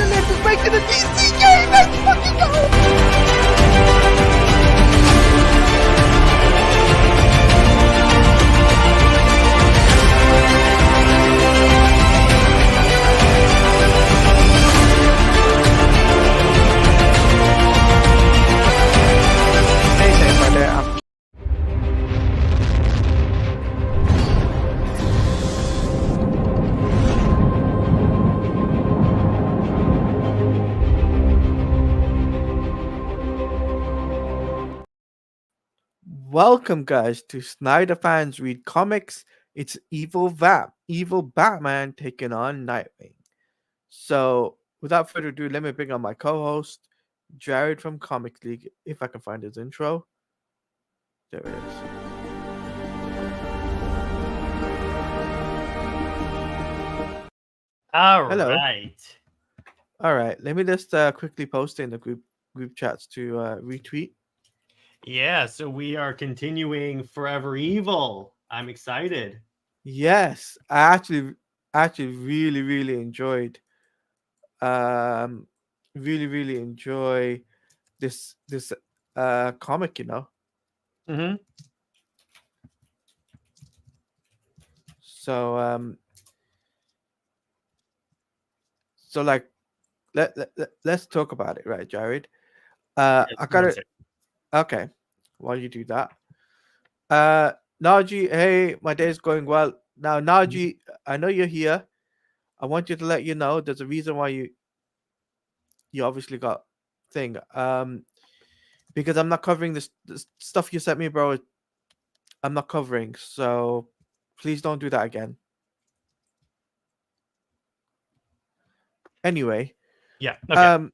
Batman is making a DC game. Let's fucking go. Anything by there. Welcome, guys, to Snyder Fans Read Comics. It's Evil Batman taking on Nightwing. So, without further ado, let me bring on my co-host, Jared from Comics League, if I can find his intro. There it is. All Hello. right. All right, let me just quickly post in the group chats to retweet. Yeah, so we are continuing Forever Evil. I'm excited. Yes, I actually really enjoyed really enjoy this comic, you know. Mm-hmm. So like let's talk about it, right, Jared? I got it. Okay, while you do that, Naji, hey, my day's going well. Now, Naji, I know you're here. I want you to let you know there's a reason why you obviously got thing. Because I'm not covering this stuff you sent me, bro. I'm not covering, so please don't do that again. Anyway. Yeah. Okay.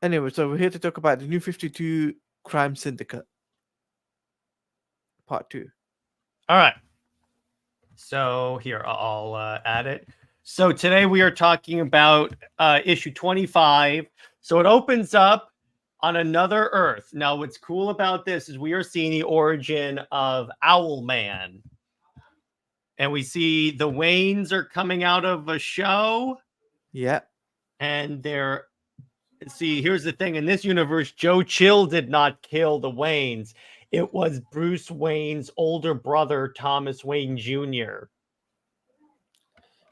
Anyway, so we're here to talk about the New 52 Crime Syndicate, Part 2. All right. So here, I'll add it. So today we are talking about issue 25. So it opens up on another Earth. Now, what's cool about this is we are seeing the origin of Owlman. And we see the Waynes are coming out of a show. Yeah. And they're... See, here's the thing. In this universe, Joe Chill did not kill the Waynes. It was Bruce Wayne's older brother, Thomas Wayne Jr.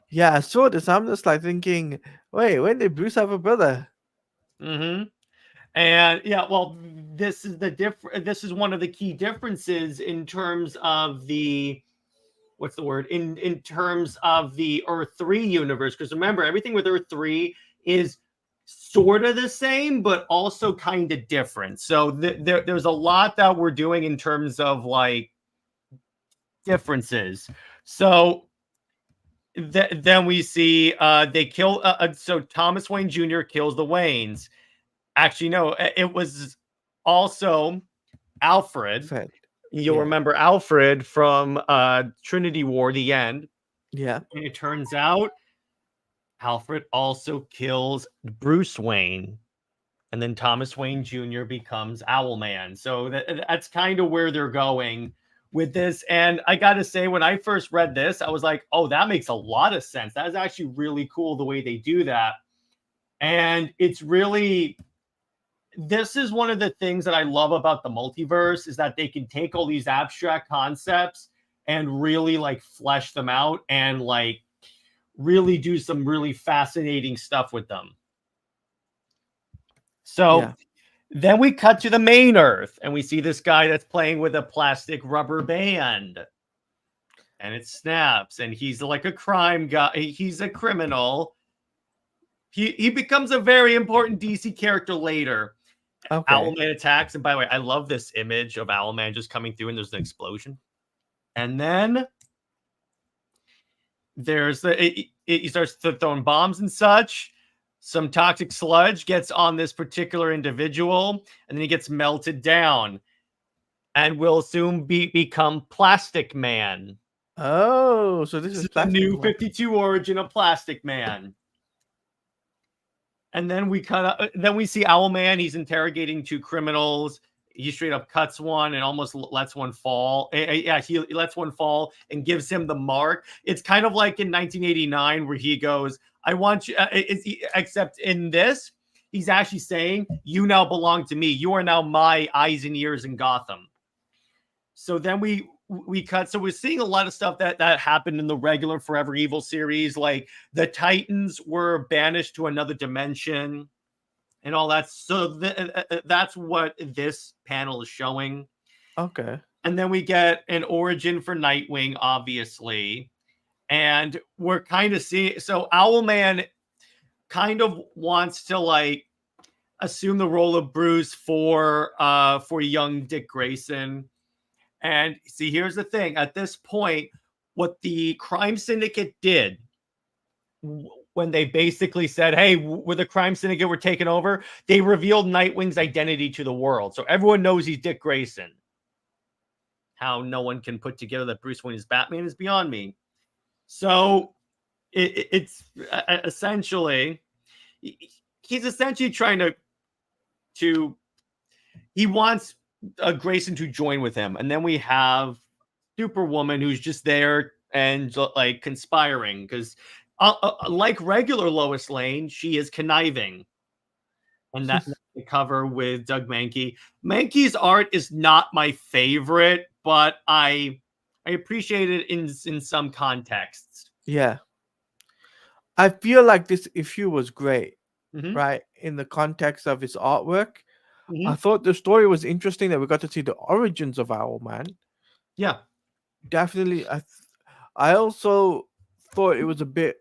Yeah, I saw this. I'm just like thinking, wait, when did Bruce have a brother? Mm-hmm. And yeah, well, this is this is one of the key differences in terms of the... What's the word? In terms of the Earth 3 universe. Because remember, everything with Earth 3 is sort of the same, but also kind of different. So there's a lot that we're doing in terms of like differences. So then we see they kill. So Thomas Wayne Jr. kills the Waynes. Actually, no, it was also Alfred. You'll remember Alfred from Trinity War, the end. Yeah. And it turns out Alfred also kills Bruce Wayne. And then Thomas Wayne Jr. becomes Owlman. So that's kind of where they're going with this. And I got to say, when I first read this, I was like, oh, that makes a lot of sense. That is actually really cool the way they do that. And it's really... This is one of the things that I love about the multiverse, is that they can take all these abstract concepts and really like flesh them out and like really do some really fascinating stuff with them. So then we cut to the main Earth and we see this guy that's playing with a plastic rubber band and it snaps and he's like a crime guy. He's a criminal. He becomes a very important DC character later. Okay. Owlman attacks, and by the way, I love this image of Owlman just coming through and there's an explosion. And then there's he starts throwing bombs and such. Some toxic sludge gets on this particular individual, and then he gets melted down and will soon become Plastic Man. Oh, so this is the new 52 origin of Plastic Man. And then we see Owlman. He's interrogating two criminals. He straight up cuts one and almost lets one fall. Yeah, he lets one fall and gives him the mark. It's kind of like in 1989 where he goes, I want you. Except in this, he's actually saying, "You now belong to me. You are now my eyes and ears in Gotham." So then we cut. So we're seeing a lot of stuff that happened in the regular Forever Evil series, like the Titans were banished to another dimension and all that. So that's what this panel is showing. Okay. And then we get an origin for Nightwing, obviously. And we're kind of seeing, so Owlman kind of wants to like assume the role of Bruce for young Dick Grayson. And see, here's the thing. At this point, what the crime syndicate did when they basically said, hey, we're the crime syndicate, we're taking over, they revealed Nightwing's identity to the world. So everyone knows he's Dick Grayson. How no one can put together that Bruce Wayne is Batman is beyond me. So it's essentially, he's essentially trying to he wants Grayson to join with him. And then we have Superwoman, who's just there and like conspiring because like regular Lois Lane, she is conniving. And that's the cover with Doug Mankey. Mankey's art is not my favorite, but I appreciate it in some contexts. Yeah. I feel like this issue was great, Mm-hmm. right? In the context of its artwork. Mm-hmm. I thought the story was interesting that we got to see the origins of Owlman. Yeah. Definitely. I also thought it was a bit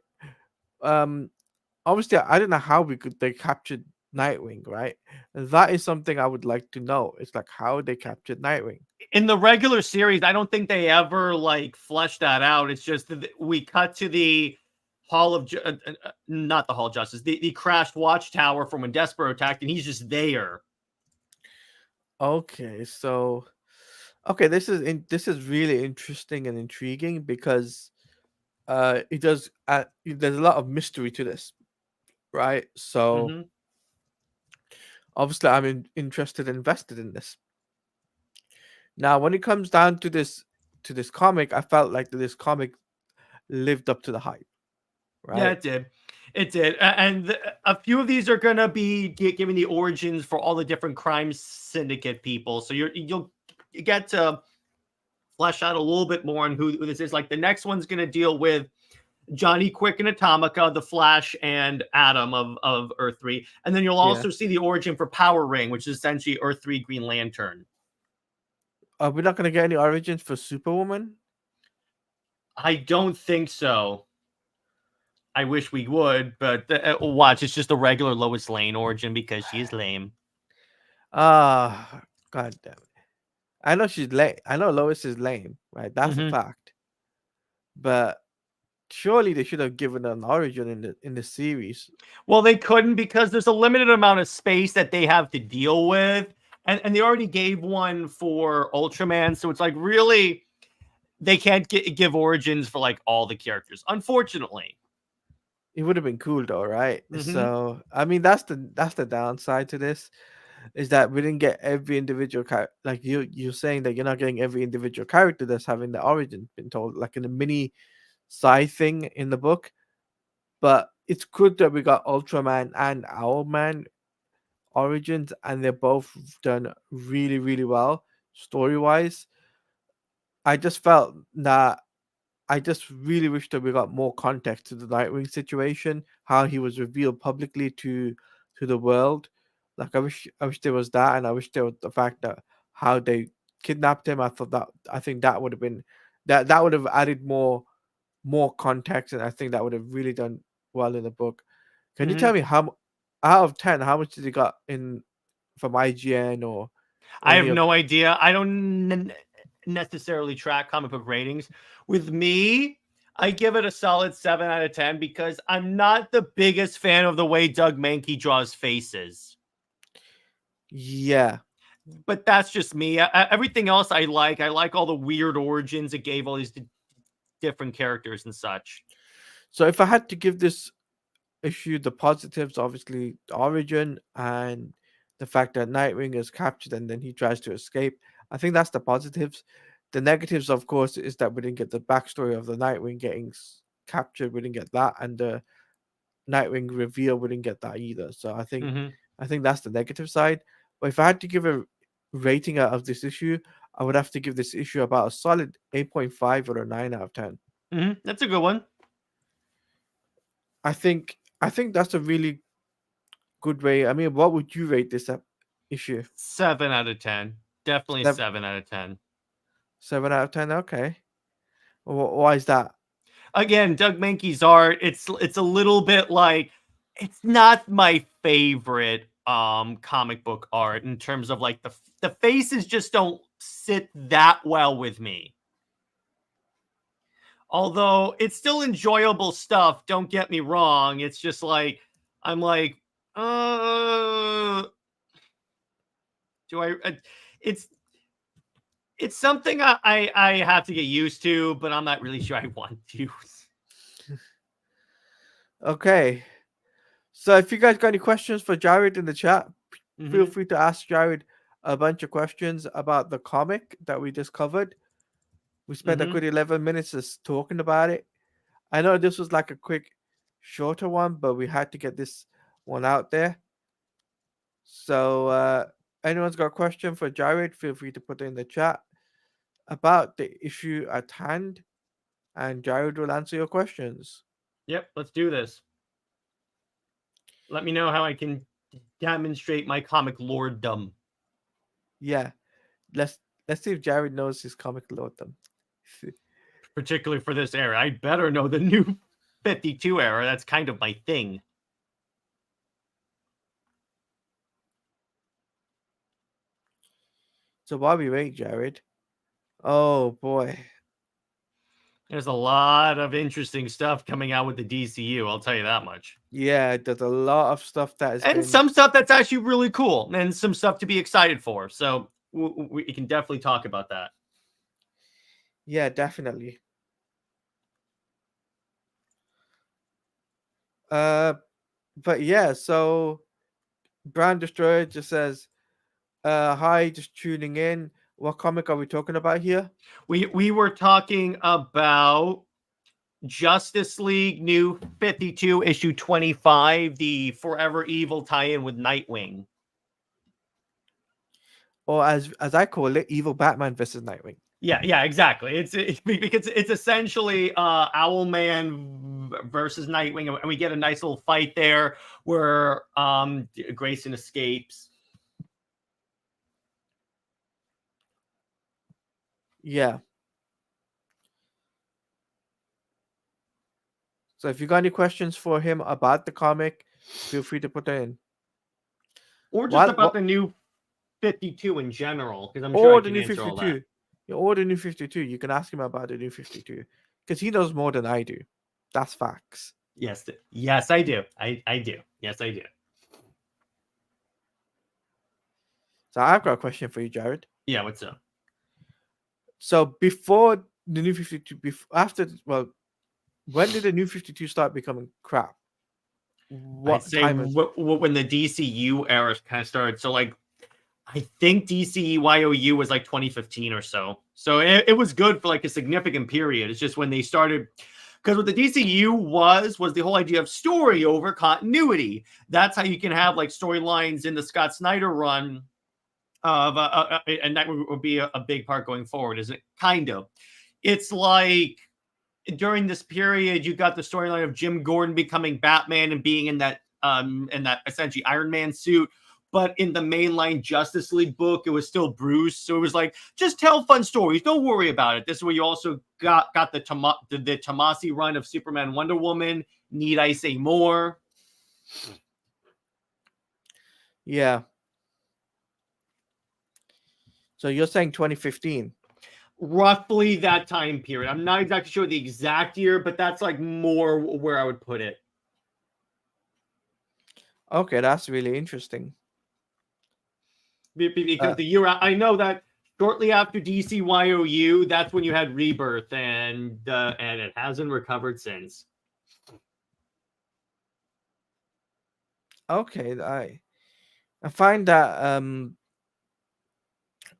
obviously I don't know how they captured Nightwing, right? That is something I would like to know. It's like how they captured Nightwing. In the regular series, I don't think they ever like fleshed that out. It's just that we cut to the Hall of not the Hall of Justice, the crashed watchtower from when Despero attacked, and he's just there. Okay, so this is really interesting and intriguing because it does there's a lot of mystery to this, right? So Mm-hmm. obviously I'm interested, invested in this. Now, when it comes down to this comic, I felt like this comic lived up to the hype, Yeah, right? it did. It did. And a few of these are going to be giving the origins for all the different crime syndicate people. So you'll get to flesh out a little bit more on who this is. Like the next one's going to deal with Johnny Quick and Atomica, the Flash, and Atom of Earth 3. And then you'll also see the origin for Power Ring, which is essentially Earth 3 Green Lantern. Are we not going to get any origins for Superwoman? I don't think so. I wish we would, but watch, it's just a regular Lois Lane origin because she's lame. Ah, god damn it. I know she's lame. I know Lois is lame, right? That's a fact. But surely they should have given an origin in the series. Well, they couldn't because there's a limited amount of space that they have to deal with. And they already gave one for Ultraman. So it's like, really, they can't give origins for like all the characters, unfortunately. It would have been cool though, right? Mm-hmm. So I mean that's the downside to this, is that we didn't get every individual character. Like you're saying that you're not getting every individual character that's having the origin been told, like in a mini side thing in the book. But it's good that we got Ultraman and Owlman origins, and they're both done really, really well story wise. I just felt that I just really wish that we got more context to the Nightwing situation, how he was revealed publicly to the world. Like I wish there was that, and I wish there was the fact that how they kidnapped him. I think that would have been that would have added more context, and I think that would have really done well in the book. Can you tell me how out of 10, how much did he got in from IGN or I have any of? no idea. I don't necessarily track comic book ratings. With me, I give it a solid 7 out of 10 because I'm not the biggest fan of the way Doug Mankey draws faces. Yeah, But that's just me. Everything else I like. I like all the weird origins it gave all these different characters and such. so if I had to give this issue the positives, obviously the origin and the fact that Nightwing is captured and then he tries to escape. I think that's the positives. The negatives, of course, is that we didn't get the backstory of the Nightwing getting captured. We didn't get that, and Nightwing reveal, we didn't get that either. So I think Hmm. that's the negative side. But if I had to give a rating out of this issue, I would have to give this issue about a solid 8.5 or a 9 out of 10. That's a good one. I think that's a really good way. I mean, what would you rate this issue? 7 out of 10. Definitely Seven, 7 out of 10. 7 out of 10. Okay. Why is that? Again, Doug Mankey's art, it's a little bit like, it's not my favorite comic book art in terms of like the faces just don't sit that well with me. Although it's still enjoyable stuff, don't get me wrong. It's just like, I'm like, do I it's it's something I have to get used to, but I'm not really sure I want to. Okay. So if you guys got any questions for Jared in the chat, feel Mhm. free to ask Jared a bunch of questions about the comic that we just covered. We spent a Mhm. good 11 minutes just talking about it. I know this was like a quick, shorter one, but we had to get this one out there. So, anyone's got a question for Jared, feel free to put it in the chat about the issue at hand, and Jared will answer your questions. Yep, let's do this. Let me know how I can demonstrate my comic lorddom. Yeah, let's see if Jared knows his comic lorddom. Particularly for this era. I better know the new 52 era. That's kind of my thing. So while we wait, Jared, oh boy, There's a lot of interesting stuff coming out with the DCU, I'll tell you that much. yeah, there's a lot of stuff that has And been, some stuff that's actually really cool, and some stuff to be excited for. So we can definitely talk about that. yeah, definitely. But yeah, so Brand Destroyer just says, hi, just tuning in. What comic are we talking about here? We were talking about Justice League New 52 issue 25, the Forever Evil tie-in with Nightwing. Or as I call it, Evil Batman versus Nightwing. Yeah, exactly. Because it's essentially Owlman versus Nightwing, and we get a nice little fight there where Grayson escapes. Yeah. So if you got any questions for him about the comic, feel free to put it in. Or just about the new 52 in general, because I'm sure I Or the can new answer all 52. that. Yeah, or the new 52. You can ask him about the new 52. Because he knows more than I do. That's facts. Yes, I do. I do. Yes, I do. So I've got a question for you, Jared. Yeah, what's up? So before the new 52, when did the new 52 start becoming crap? I'd What say time is when the DCU era kind of started. So, like, I think DCEYOU was like 2015 or so. So it was good for like a significant period. It's just when they started, because what the DCU was the whole idea of story over continuity. That's how you can have like storylines in the Scott Snyder run of, and that would be a big part going forward. Is it kind of? It's like during this period, you got the storyline of Jim Gordon becoming Batman and being in that essentially Iron Man suit. But in the mainline Justice League book, it was still Bruce. So it was like, just tell fun stories. Don't worry about it. This is where you also got the Tomasi run of Superman, Wonder Woman. Need I say more? Yeah. So you're saying 2015? Roughly that time period. I'm not exactly sure the exact year, but that's like more where I would put it. Okay, that's really interesting. Because the year I know that shortly after DCYOU, that's when you had Rebirth, and it hasn't recovered since. Okay, I find that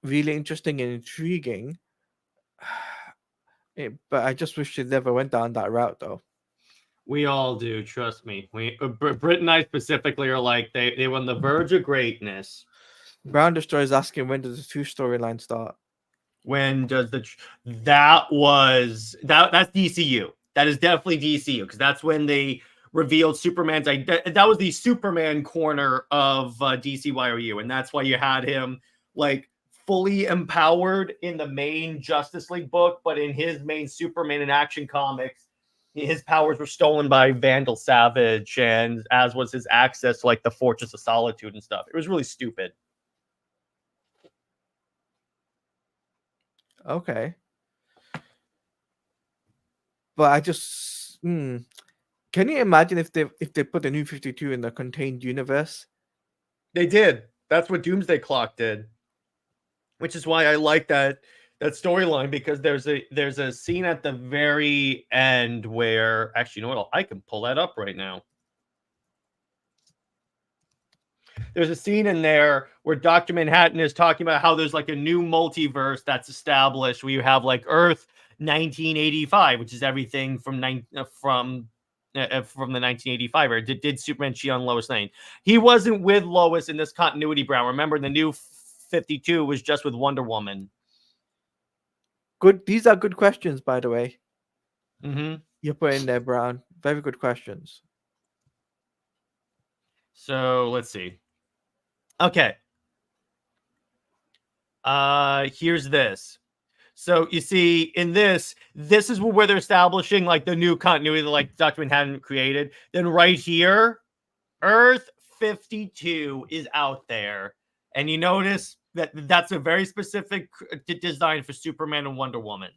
really interesting and intriguing. But I just wish it never went down that route, though. We all do, trust me. Britt and I specifically are like they were on the verge of greatness. Brown Destroyer is asking, when does the 2 storyline start? When does that's DCU. That is definitely DCU because that's when they revealed Superman's that was the Superman corner of DCYOU, and that's why you had him like fully empowered in the main Justice League book, but in his main Superman in Action Comics, his powers were stolen by Vandal Savage, and as was his access to like the Fortress of Solitude and stuff. It was really stupid. Okay. But I just can you imagine if they put the New 52 in the contained universe? They did. That's what Doomsday Clock did. Which is why I like that storyline, because there's a scene at the very end where actually, you know what? I can pull that up right now. There's a scene in there where Dr. Manhattan is talking about how there's like a new multiverse that's established where you have like Earth 1985, which is everything from the 1985 era. Did Superman cheat on Lois Lane? He wasn't with Lois in this continuity, Brown. Remember, the new 52 was just with Wonder Woman. Good. These are good questions, by the way. Mm-hmm. You're putting there, Brown. Very good questions. So let's see. Okay. Here's this. So you see, in this is where they're establishing like the new continuity that like Dr. Manhattan created. Then right here, Earth 52 is out there, and you notice that that's a very specific design for Superman and Wonder Woman.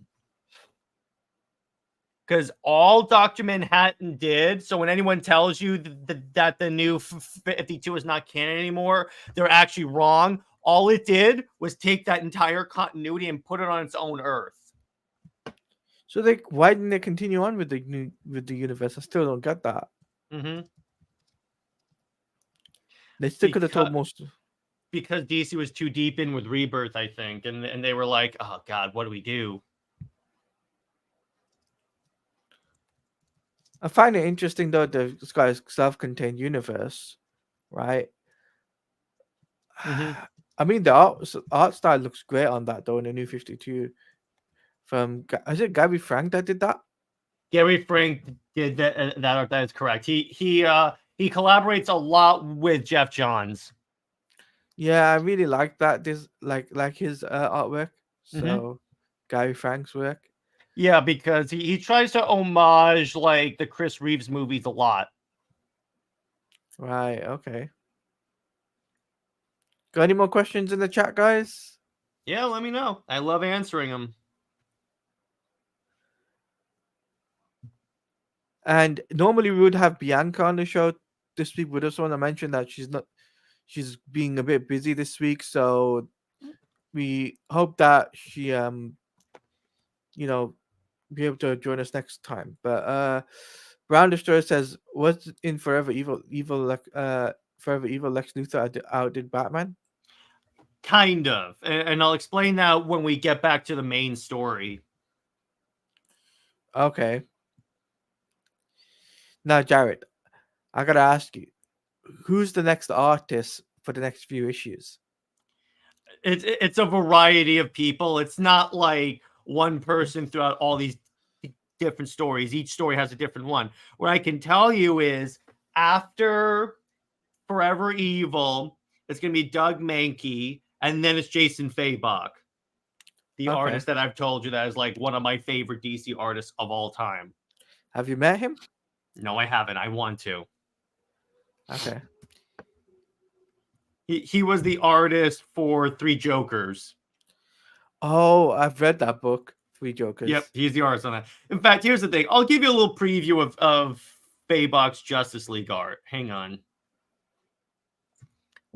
Because all Dr. Manhattan did, so when anyone tells you that the new 52 is not canon anymore, they're actually wrong. All it did was take that entire continuity and put it on its own Earth. So why didn't they continue on with the universe? I still don't get that. Mm-hmm. They still could have told most. Because DC was too deep in with Rebirth, I think, and they were like, "Oh God, what do we do?" I find it interesting though, this guy's self-contained universe, right? Mm-hmm. I mean, the art style looks great on that though in the New 52. Is it Gary Frank that did that? Gary Frank did that. That is correct. He collaborates a lot with Jeff Johns. Yeah, I really like that. This like his artwork. So Gary Frank's work. Yeah, because he tries to homage like the Chris Reeves movies a lot. Right. Okay. Got any more questions in the chat, guys? Yeah, let me know. I love answering them. And normally we would have Bianca on the show this week. We just want to mention that she's being a bit busy this week, so we hope that she be able to join us next time. But Brown Destroyer says, "What's in Forever Evil? Forever Evil Lex Luthor outdid Batman." Kind of, and I'll explain that when we get back to the main story. Okay. Now, Jared, I gotta ask you, who's the next artist for the next few issues? It's a variety of people. It's not like one person throughout all these different stories. Each story has a different one. What I can tell you is after Forever Evil, it's going to be Doug Mankey, and then it's Jason Fabok, the artist that I've told you that is like one of my favorite DC artists of all time. Have you met him? No, I haven't. I want to. Okay. He was the artist for Three Jokers. Oh, I've read that book, Three Jokers. Yep, he's the artist on that. In fact, here's the thing. I'll give you a little preview of Fabok's Justice League art. Hang on.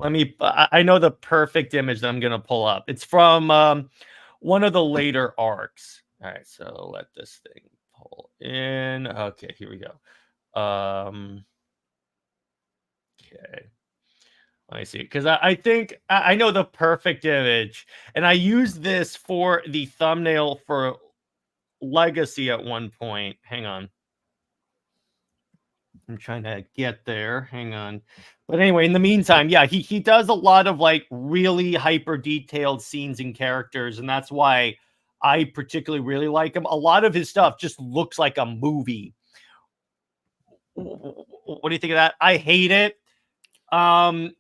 I know the perfect image that I'm going to pull up. It's from one of the later arcs. All right, so let this thing pull in. Okay, here we go. Okay. Let me see, because I think I know the perfect image, and I used this for the thumbnail for Legacy at one point. Hang on. I'm trying to get there. Hang on. But anyway, in the meantime, yeah, he does a lot of like really hyper detailed scenes and characters, and that's why I particularly really like him. A lot of his stuff just looks like a movie. What do you think of that? I hate it. Um,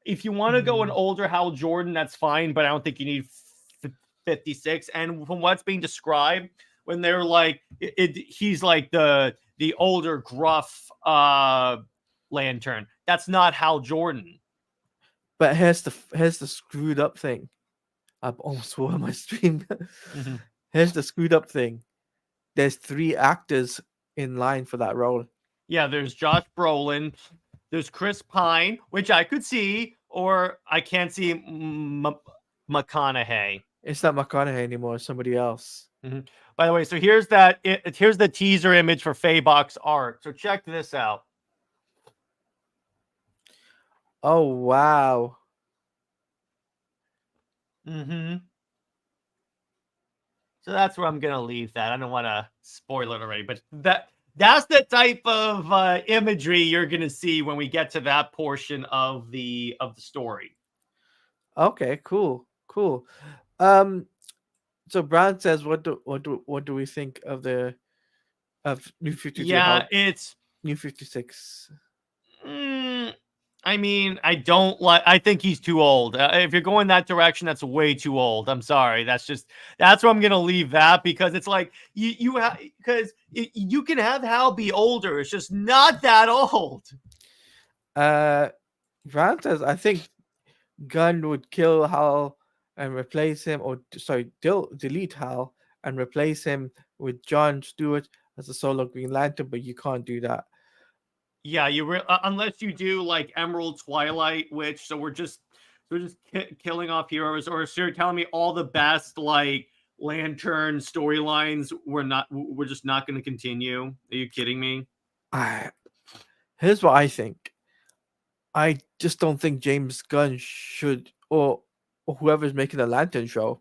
if you want to go an older Hal Jordan, that's fine, but I don't think you need 56. And from what's being described, when they're like, he's like the older gruff Lantern. That's not Hal Jordan. But here's the screwed up thing. I've almost swore on my stream. Here's the screwed up thing. There's 3 actors in line for that role. Yeah, there's Josh Brolin, there's Chris Pine, which I could see, or I can't see McConaughey. It's not McConaughey anymore. It's somebody else. By the way, so here's the teaser image for Faybox art. So check this out. Oh wow. So that's where I'm gonna leave that. I don't want to spoil it already, but that's the type of imagery you're gonna see when we get to that portion of the story. Okay, cool. So Brad says, what do we think of the New 52? Yeah, it's New 56. I mean, I think he's too old. If you're going that direction, that's way too old. I'm sorry. That's where I'm gonna leave that, because it's like you can have Hal be older. It's just not that old. Brad says, I think Gunn would kill Hal and replace him, or sorry, delete Hal and replace him with John Stewart as a solo Green Lantern, but you can't do that. Yeah, unless you do like Emerald Twilight, which we're just killing off heroes, or so you're telling me all the best like Lantern storylines we're just not going to continue. Are you kidding me? Here's what I think. I just don't think James Gunn should, or whoever's making the Lantern show,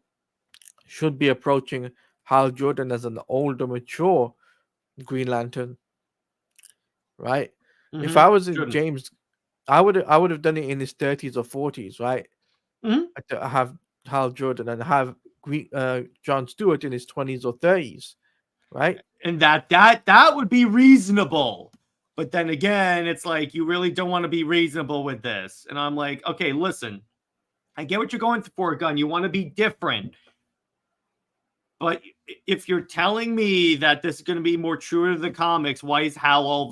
should be approaching Hal Jordan as an older, mature Green Lantern. Right? If I was in James, I would have done it in his 30s or 40s, right? I have Hal Jordan and have John Stewart in his 20s or 30s, right? And that would be reasonable. But then again, it's like you really don't want to be reasonable with this. And I'm like, okay, listen, I get what you're going for, Gunn. You want to be different. But if you're telling me that this is going to be more true to the comics, why is Hal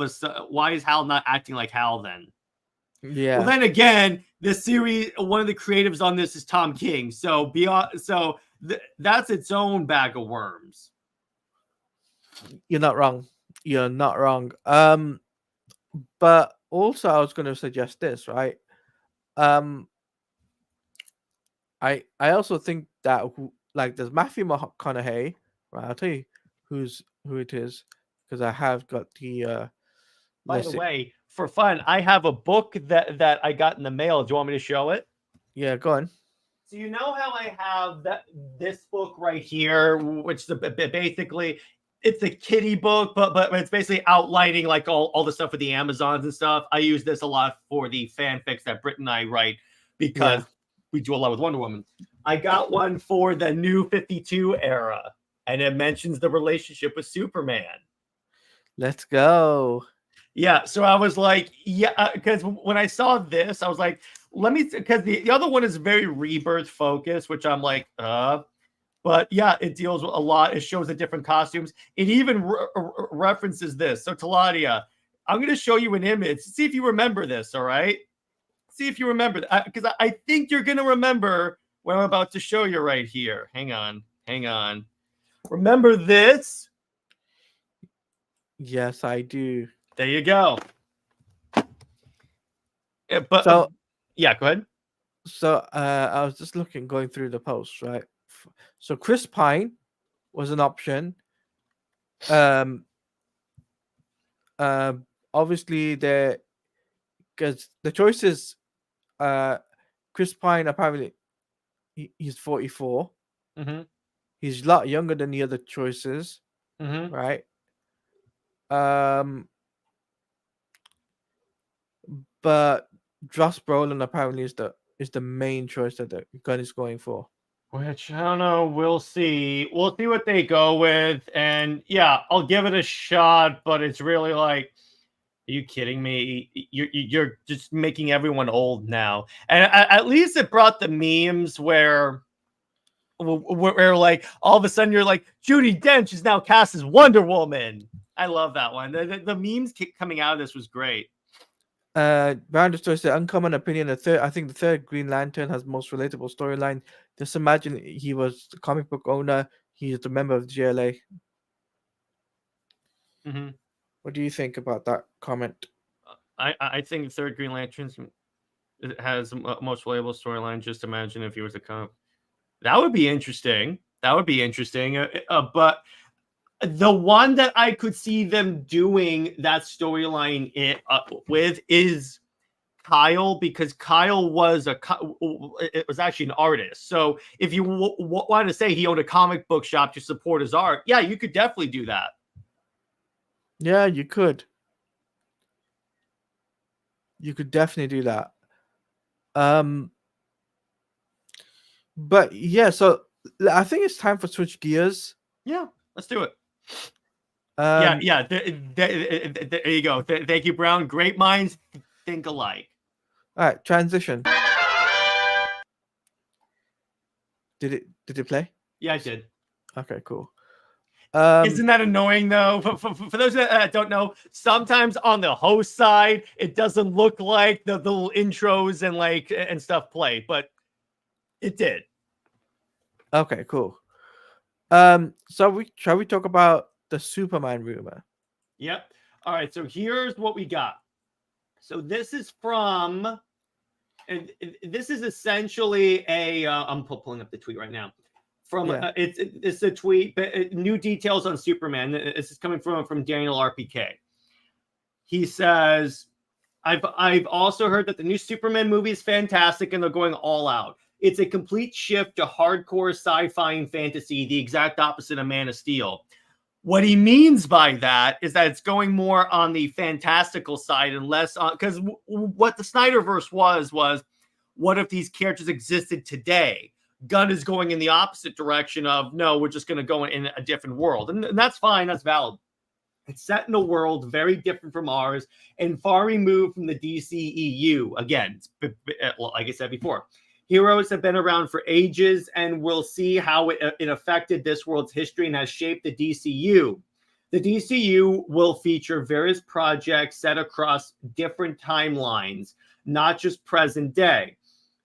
not acting like Hal then? Yeah. Well, then again, the series, one of the creatives on this is Tom King. So that's its own bag of worms. You're not wrong. But also I was going to suggest this, right? I also think that there's Matthew McConaughey, right? I'll tell you who it is, because I have got the by the way, for fun, I have a book that I got in the mail. Do you want me to show it? Yeah, go on. So you know how I have this book right here, which basically it's a kiddie book, but it's basically outlining like all the stuff with the Amazons and stuff. I use this a lot for the fanfics that Britt and I write, because we do a lot with Wonder Woman. I got one for the New 52 era, and it mentions the relationship with Superman. Let's go. Yeah, so I was like, yeah, because when I saw this, I was like, because the other one is very Rebirth focused, which I'm like, but yeah, it deals with a lot. It shows the different costumes. It even references this. So Taladia, I'm going to show you an image. See if you remember this, all right? See if you remember that, because I think you're going to remember what I'm about to show you right here. Hang on. Remember this? Yes, I do. There you go. Yeah, but so, yeah, go ahead. So I was just going through the posts, right? So Chris Pine was an option. Obviously because the choices, Chris Pine apparently he's 44. He's a lot younger than the other choices, right? but Josh Brolin apparently is the main choice that the Gunn is going for. Which I don't know. We'll see. We'll see what they go with, and yeah, I'll give it a shot. But it's really like, are you kidding me? You're just making everyone old now. And at least it brought the memes where like all of a sudden you're like, Judi Dench is now cast as Wonder Woman. I love that one. The memes coming out of this was great. Brown Destroyer said, uncommon opinion. I think the third Green Lantern has most relatable storyline. Just imagine he was the comic book owner. He's a member of the GLA. Mm-hmm. What do you think about that comment? I think the third Green Lantern has most relatable storyline. Just imagine if he was a comic. That would be interesting. But the one that I could see them doing that storyline with is Kyle, because Kyle was it was actually an artist. So if you want to say he owned a comic book shop to support his art, yeah, you could definitely do that. Yeah, you could. You could definitely do that. But yeah, so I think it's time for switch gears. Yeah, let's do it. Yeah. There you go. Thank you, Brown. Great minds think alike. All right, transition. Did it play? Yeah, I did. Okay, cool. Isn't that annoying though? For those that don't know, sometimes on the host side, it doesn't look like the little intros and stuff play, but it did. Okay, cool. So shall we talk about the Superman rumor? Yep. All right. So here's what we got. So this is from, and this is essentially I'm pulling up the tweet right now. It's a tweet, but new details on Superman. This is coming from Daniel RPK. He says, I've also heard that the new Superman movie is fantastic and they're going all out. It's a complete shift to hardcore sci-fi and fantasy, the exact opposite of Man of Steel. What he means by that is that it's going more on the fantastical side and less on, because what the Snyderverse was what if these characters existed today? Gunn is going in the opposite direction of, no, we're just going to go in a different world. And that's fine. That's valid. It's set in a world very different from ours and far removed from the DCEU. Again, like I said before, heroes have been around for ages, and we'll see how it affected this world's history and has shaped the DCU. The DCU will feature various projects set across different timelines, not just present day.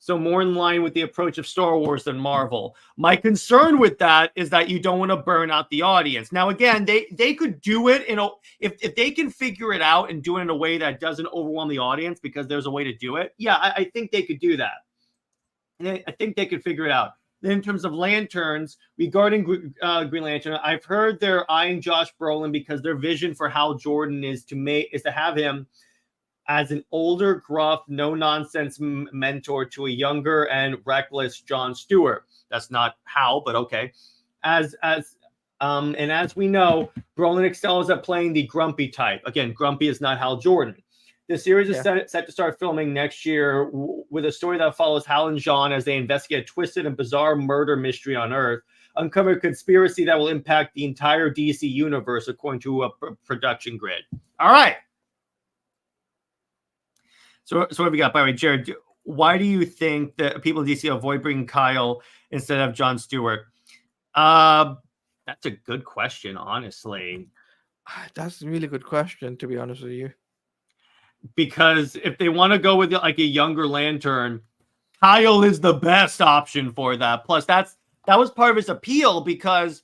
So more in line with the approach of Star Wars than Marvel. My concern with that is that you don't want to burn out the audience. Now, again, they could do it if they can figure it out and do it in a way that doesn't overwhelm the audience, because there's a way to do it. Yeah, I think they could do that. And I think they could figure it out. Then in terms of lanterns, regarding Green Lantern, I've heard they're eyeing Josh Brolin because their vision for Hal Jordan is to have him as an older, gruff, no-nonsense mentor to a younger and reckless Jon Stewart. That's not Hal, but okay. And as we know, Brolin excels at playing the grumpy type. Again, grumpy is not Hal Jordan. The series is set to start filming next year with a story that follows Hal and John as they investigate a twisted and bizarre murder mystery on Earth, uncover a conspiracy that will impact the entire DC universe, according to a production grid. All right. So what have we got? By the way, Jared, why do you think that people in DC avoid bringing Kyle instead of Jon Stewart? That's a good question, honestly. That's a really good question, to be honest with you. Because if they want to go with like a younger Lantern, Kyle is the best option for that. Plus, that was part of his appeal, because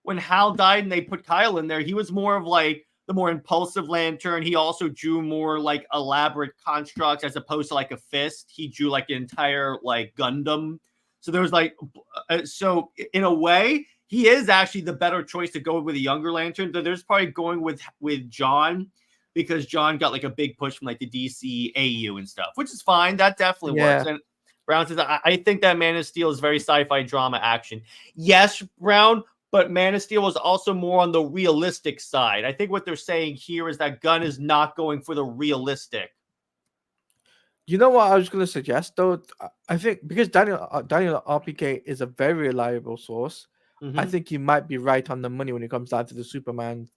when Hal died and they put Kyle in there, he was more of like the more impulsive Lantern. He also drew more like elaborate constructs as opposed to like a fist. He drew like an entire like Gundam. So there was like, so in a way, he is actually the better choice to go with a younger Lantern. But there's probably going with John, because John got like a big push from like the DC AU and stuff, which is fine. That definitely works. And Brown says, I think that Man of Steel is very sci-fi drama action. Yes, Brown, but Man of Steel was also more on the realistic side. I think what they're saying here is that Gunn is not going for the realistic. You know what I was going to suggest though? I think because Daniel RPK is a very reliable source, I Hmm. think he might be right on the money when it comes down to the Superman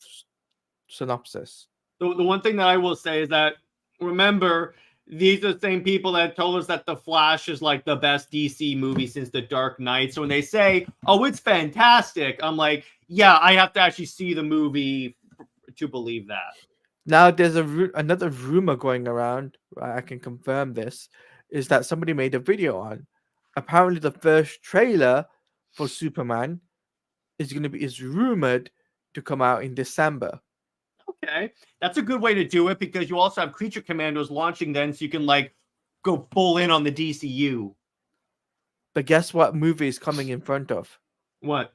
synopsis. The one thing that I will say is that, remember, these are the same people that told us that The Flash is like the best DC movie since The Dark Knight. So when they say, "Oh, it's fantastic," I'm like, yeah, I have to actually see the movie to believe that. Now, there's another rumor going around. I can confirm this. Is that somebody made a video on? Apparently, the first trailer for Superman is rumored to come out in December. Okay, that's a good way to do it because you also have Creature Commandos launching then, so you can like go full in on the DCU. But guess what movie is coming in front of What?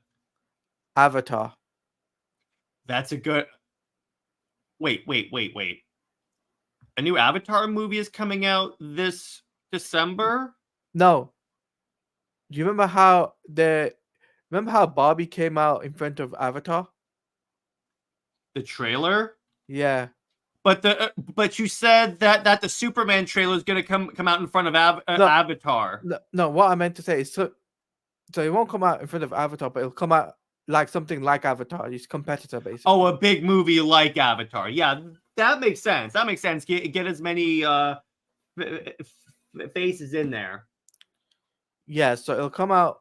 Avatar? That's a good. Wait. A new Avatar movie is coming out this December. No, do you remember how Barbie came out in front of Avatar? The trailer. Yeah. But you said that the Superman trailer is going to come out in front of No, Avatar. no. What I meant to say is so it won't come out in front of Avatar, but it'll come out like something like Avatar, his competitor, basically. Oh, a big movie like Avatar. Yeah, that makes sense. That makes sense. Get as many faces in there. Yeah, so it'll come out.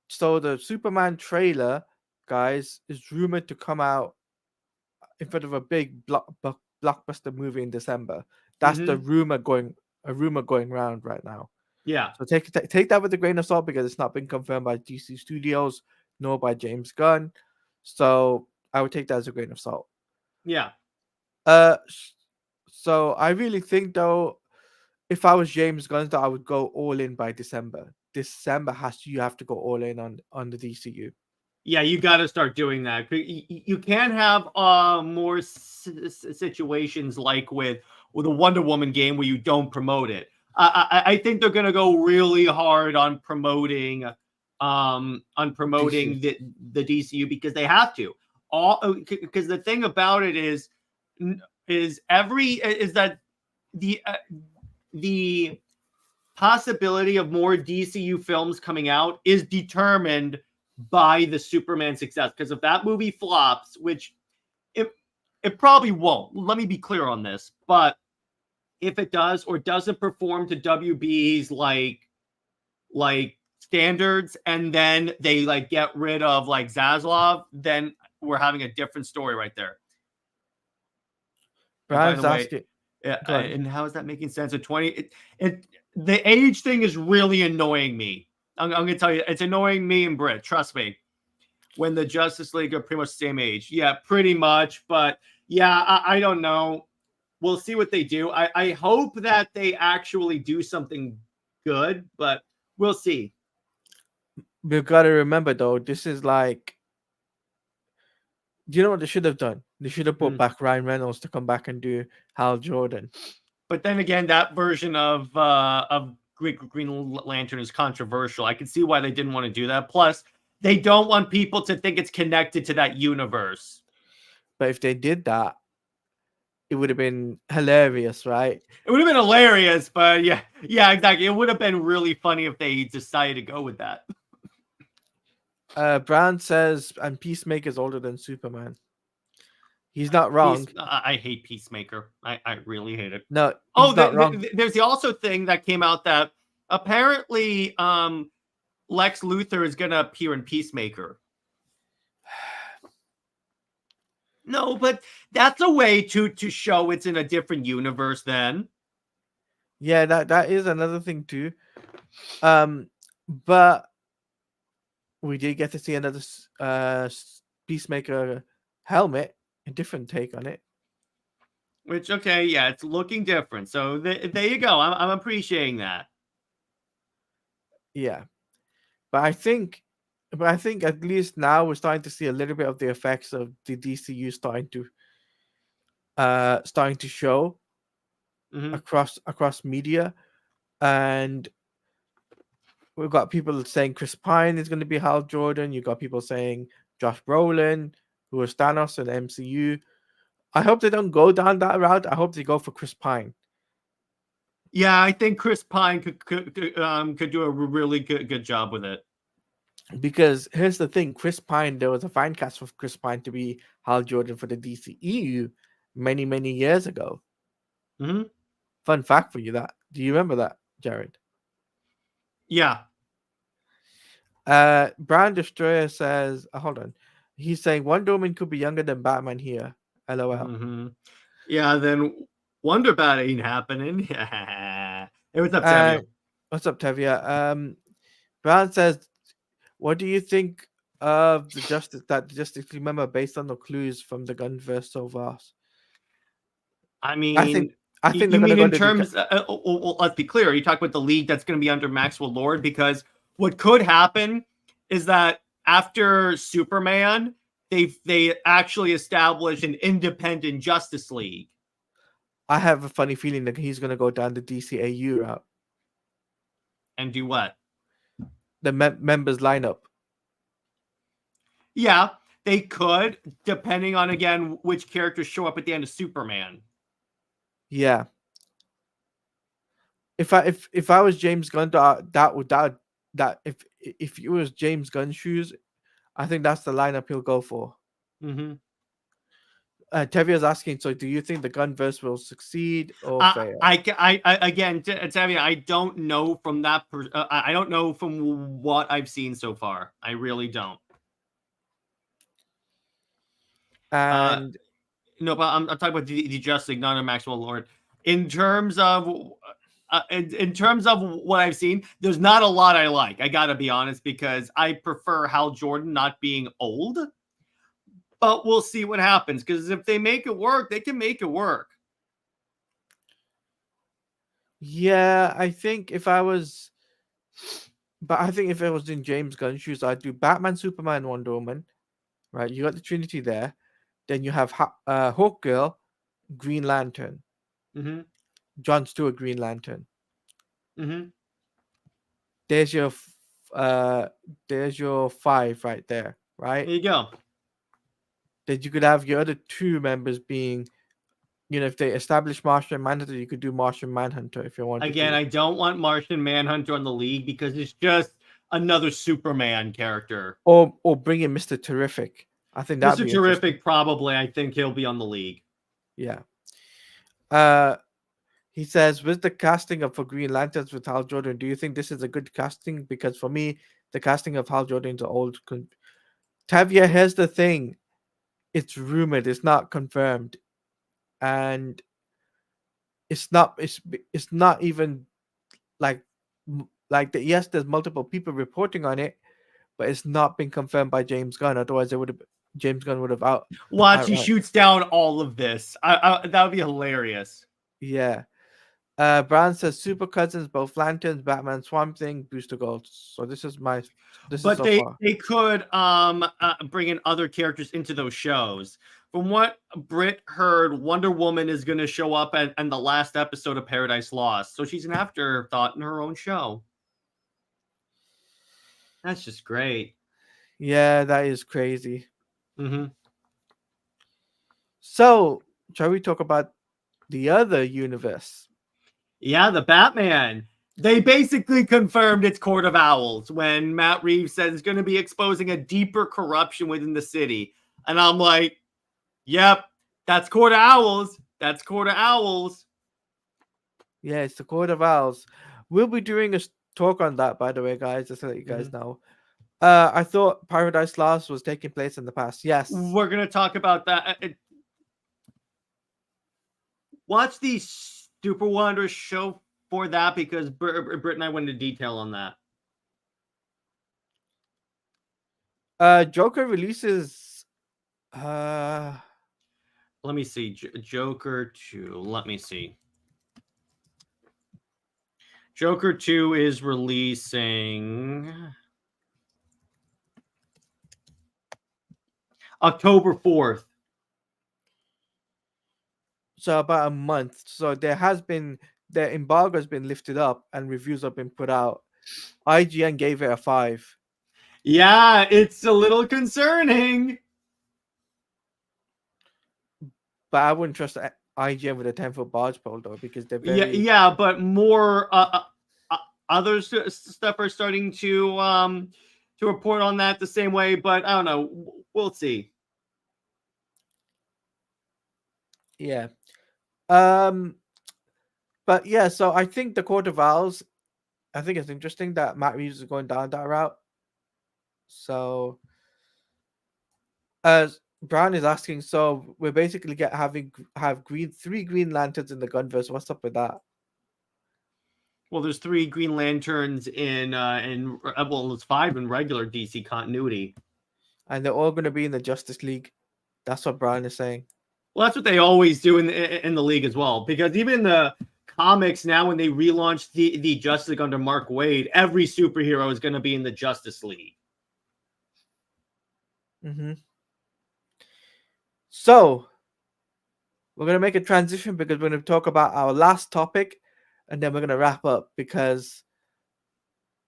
So the Superman trailer, guys, is rumored to come out in front of a big blockbuster movie in December. That's the Mm-hmm. rumor going around right now. Yeah. So take that with a grain of salt because it's not been confirmed by DC Studios nor by James Gunn. So I would take that as a grain of salt. Yeah. Uh, so I really think though, if I was James Gunn, that I would go all in by December. December you have to go all in on the DCU. Yeah, you got to start doing that. You can't have more situations like with the Wonder Woman game where you don't promote it. I think they're going to go really hard on promoting DC. the DCU because they have to. All because the thing about it is that the possibility of more DCU films coming out is determined by the Superman success. Because if that movie flops, which it probably won't, let me be clear on this, but if it does or doesn't perform to WB's like standards, and then they like get rid of like Zaslav, then we're having a different story right there. And by the Brian's way, asking. and how is that making sense? At 20, the age thing is really annoying me. I'm going to tell you, it's annoying me and Britt. Trust me. When the Justice League are pretty much the same age. Yeah, pretty much. But yeah, I don't know. We'll see what they do. I hope that they actually do something good, but we'll see. We've got to remember though, this is like, do you know what they should have done? They should have brought back Ryan Reynolds to come back and do Hal Jordan. But then again, that version of Green Lantern is controversial. I can see why they didn't want to do that. Plus, they don't want people to think it's connected to that universe. But if they did that, it would have been hilarious, right? It would have been hilarious, but yeah, exactly. It would have been really funny if they decided to go with that. Brown says, and Peacemaker's older than Superman. He's not wrong. I hate Peacemaker. I really hate it. No, he's not wrong. There's the also thing that came out that apparently Lex Luthor is going to appear in Peacemaker. No, but that's a way to show it's in a different universe then. Yeah, that is another thing too. But we did get to see another Peacemaker helmet, a different take on it. Which, okay, yeah, it's looking different. So there you go. I'm appreciating that. Yeah, but I think at least now we're starting to see a little bit of the effects of the DCU starting to show across media, and we've got people saying Chris Pine is going to be Hal Jordan. You've got people saying Josh Brolin, who is Thanos in the MCU. I hope they don't go down that route. I hope they go for Chris Pine. Yeah, I think Chris Pine could do a really good job with it. Because here's the thing, Chris Pine, there was a fan cast for Chris Pine to be Hal Jordan for the DCEU many years ago. Mm-hmm. Fun fact for you that. Do you remember that, Jared? Yeah. Brown Destroyer says, hold on. He's saying Wonder Woman could be younger than Batman here. LOL. Mm-hmm. Yeah, then Wonder Bat ain't happening. Hey, what's up, Tevye? What's up, Tevia? Brown says, what do you think of the Justice League member based on the clues from the Gunverse so vast? I mean, I think you they're mean gonna in go terms? Well, let's be clear. You talk about the league that's going to be under Maxwell Lord, because what could happen is that after Superman, they actually established an independent Justice League. I have a funny feeling that he's gonna go down the DCAU route and do what? The members lineup. Yeah, they could, depending on again which characters show up at the end of Superman. Yeah. If I was James Gunn, that if it was James Gunn's shoes, I think that's the lineup he'll go for. Mm-hmm. Tevia's asking, so do you think the Gunverse will succeed or fail? I again, Tevia, I don't know from that. I don't know from what I've seen so far. I really don't. And no, but I'm talking about the Justice League, not a Maxwell Lord. In terms of in terms of what I've seen, there's not a lot I like. I gotta be honest, because I prefer Hal Jordan not being old. But we'll see what happens, because if they make it work, they can make it work. Yeah, I think if it was in James Gunn's shoes, I'd do Batman, Superman, Wonder Woman. Right, you got the Trinity there. Then you have Hawkgirl, Green Lantern. Mm-hmm. John Stewart, Green Lantern. Mm-hmm. There's your 5 right there. Right. There you go. Then you could have your other 2 members being, if they establish Martian Manhunter, you could do Martian Manhunter if you want. Again, I don't want Martian Manhunter on the league because it's just another Superman character. Or bring in Mr. Terrific. I think that'd Mr. be Terrific, probably. I think he'll be on the league. Yeah. He says, with the casting for Green Lanterns with Hal Jordan, do you think this is a good casting? Because for me, the casting of Hal Jordan is old. Tavia, here's the thing. It's rumored. It's not confirmed. And it's not even like yes, there's multiple people reporting on it, but it's not been confirmed by James Gunn. Otherwise, James Gunn would have out. Watch, he shoots down all of this. That would be hilarious. Yeah. Brown says Super Cousins, both Lanterns, Batman, Swamp Thing, Booster Gold. So this is far. They could bring in other characters into those shows. From what Britt heard, Wonder Woman is going to show up in the last episode of Paradise Lost. So she's an afterthought in her own show. That's just great. Yeah, that is crazy. Mm-hmm. So, shall we talk about the other universe? Yeah, the Batman. They basically confirmed it's Court of Owls when Matt Reeves said it's going to be exposing a deeper corruption within the city. And I'm like, yep, that's Court of Owls. That's Court of Owls. Yeah, it's the Court of Owls. We'll be doing a talk on that, by the way, guys, just to let you guys know. I thought Paradise Lost was taking place in the past. Yes. We're going to talk about that. Watch the Super Wanderers show for that, because Britt and I went into detail on that. Joker releases. Let me see. Joker 2. Let me see. Joker 2 is releasing October 4th. So about a month. So the embargo has been lifted up and reviews have been put out. IGN gave it a 5. Yeah, it's a little concerning. But I wouldn't trust IGN with a 10-foot barge pole though, because they're Yeah, very yeah, but more other stuff are starting to report on that the same way. But I don't know. We'll see. yeah. Um, but yeah, so I think the Court of Owls. I think it's interesting that Matt Reeves is going down that route. So, as Brown is asking, so we're basically have three Green Lanterns in the Gunverse. What's up with that? Well, there's 3 Green Lanterns in well, it's 5 in regular DC continuity. And they're all going to be in the Justice League. That's what Brown is saying. Well, that's what they always do in the league as well. Because even in the comics now, when they relaunched the Justice League under Mark Waid, every superhero is going to be in the Justice League. Mm-hmm. So we're going to make a transition because we're going to talk about our last topic, and then we're going to wrap up because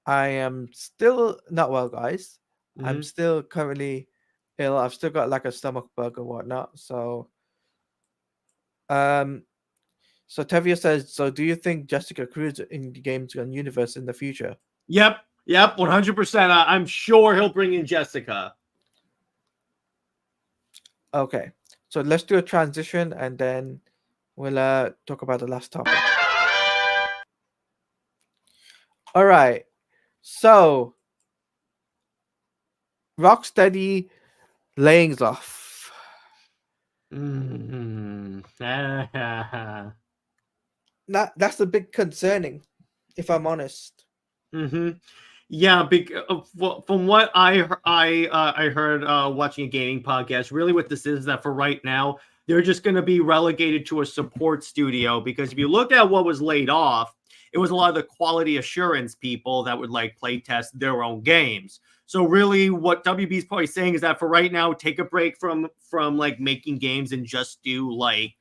I am still not well, guys. Mm-hmm. I'm still currently ill. I've still got like a stomach bug or whatnot. So, so Tevia says, so do you think Jessica Cruz in the Games Gun universe in the future? Yep, 100%. I'm sure he'll bring in Jessica. Okay, so let's do a transition and then we'll talk about the last topic. All right, so Rocksteady laying off. Mm-hmm. That's a bit concerning, if I'm honest. Mm-hmm. Yeah, from what I heard watching a gaming podcast, really what this is that for right now, they're just going to be relegated to a support studio, because if you look at what was laid off, it was a lot of the quality assurance people that would like play test their own games. So really what WB is probably saying is that for right now, take a break from like making games and just do like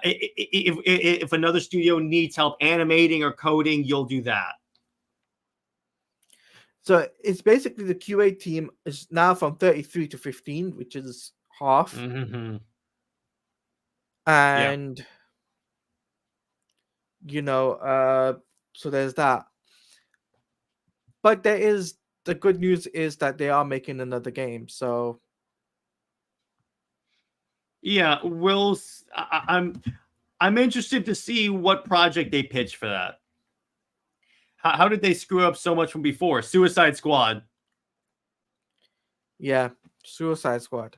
if another studio needs help animating or coding, you'll do that. So it's basically the QA team is now from 33 to 15, which is half. Mm-hmm. And so there's that. But the good news is that they are making another game. So yeah, I'm interested to see what project they pitch for that. How did they screw up so much from before? Suicide Squad. Yeah, Suicide Squad.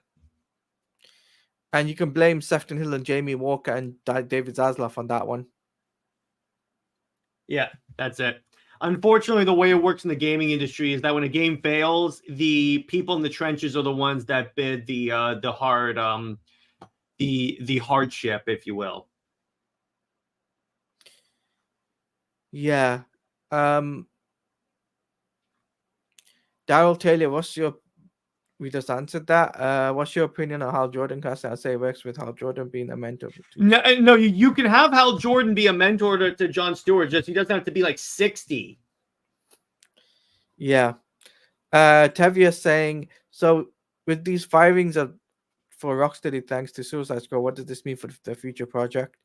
And you can blame Sefton Hill and Jamie Walker and David Zaslav on that one. Yeah, that's it. Unfortunately, the way it works in the gaming industry is that when a game fails, the people in the trenches are the ones that bid the hardship, if you will. Yeah. Daryl Taylor, we just answered that. What's your opinion on Hal Jordan casting? I say it works with Hal Jordan being a mentor. No, you can have Hal Jordan be a mentor to Jon Stewart, just he doesn't have to be like 60. Yeah. Tevia saying, so with these firings for Rocksteady thanks to Suicide Squad, what does this mean for the future project?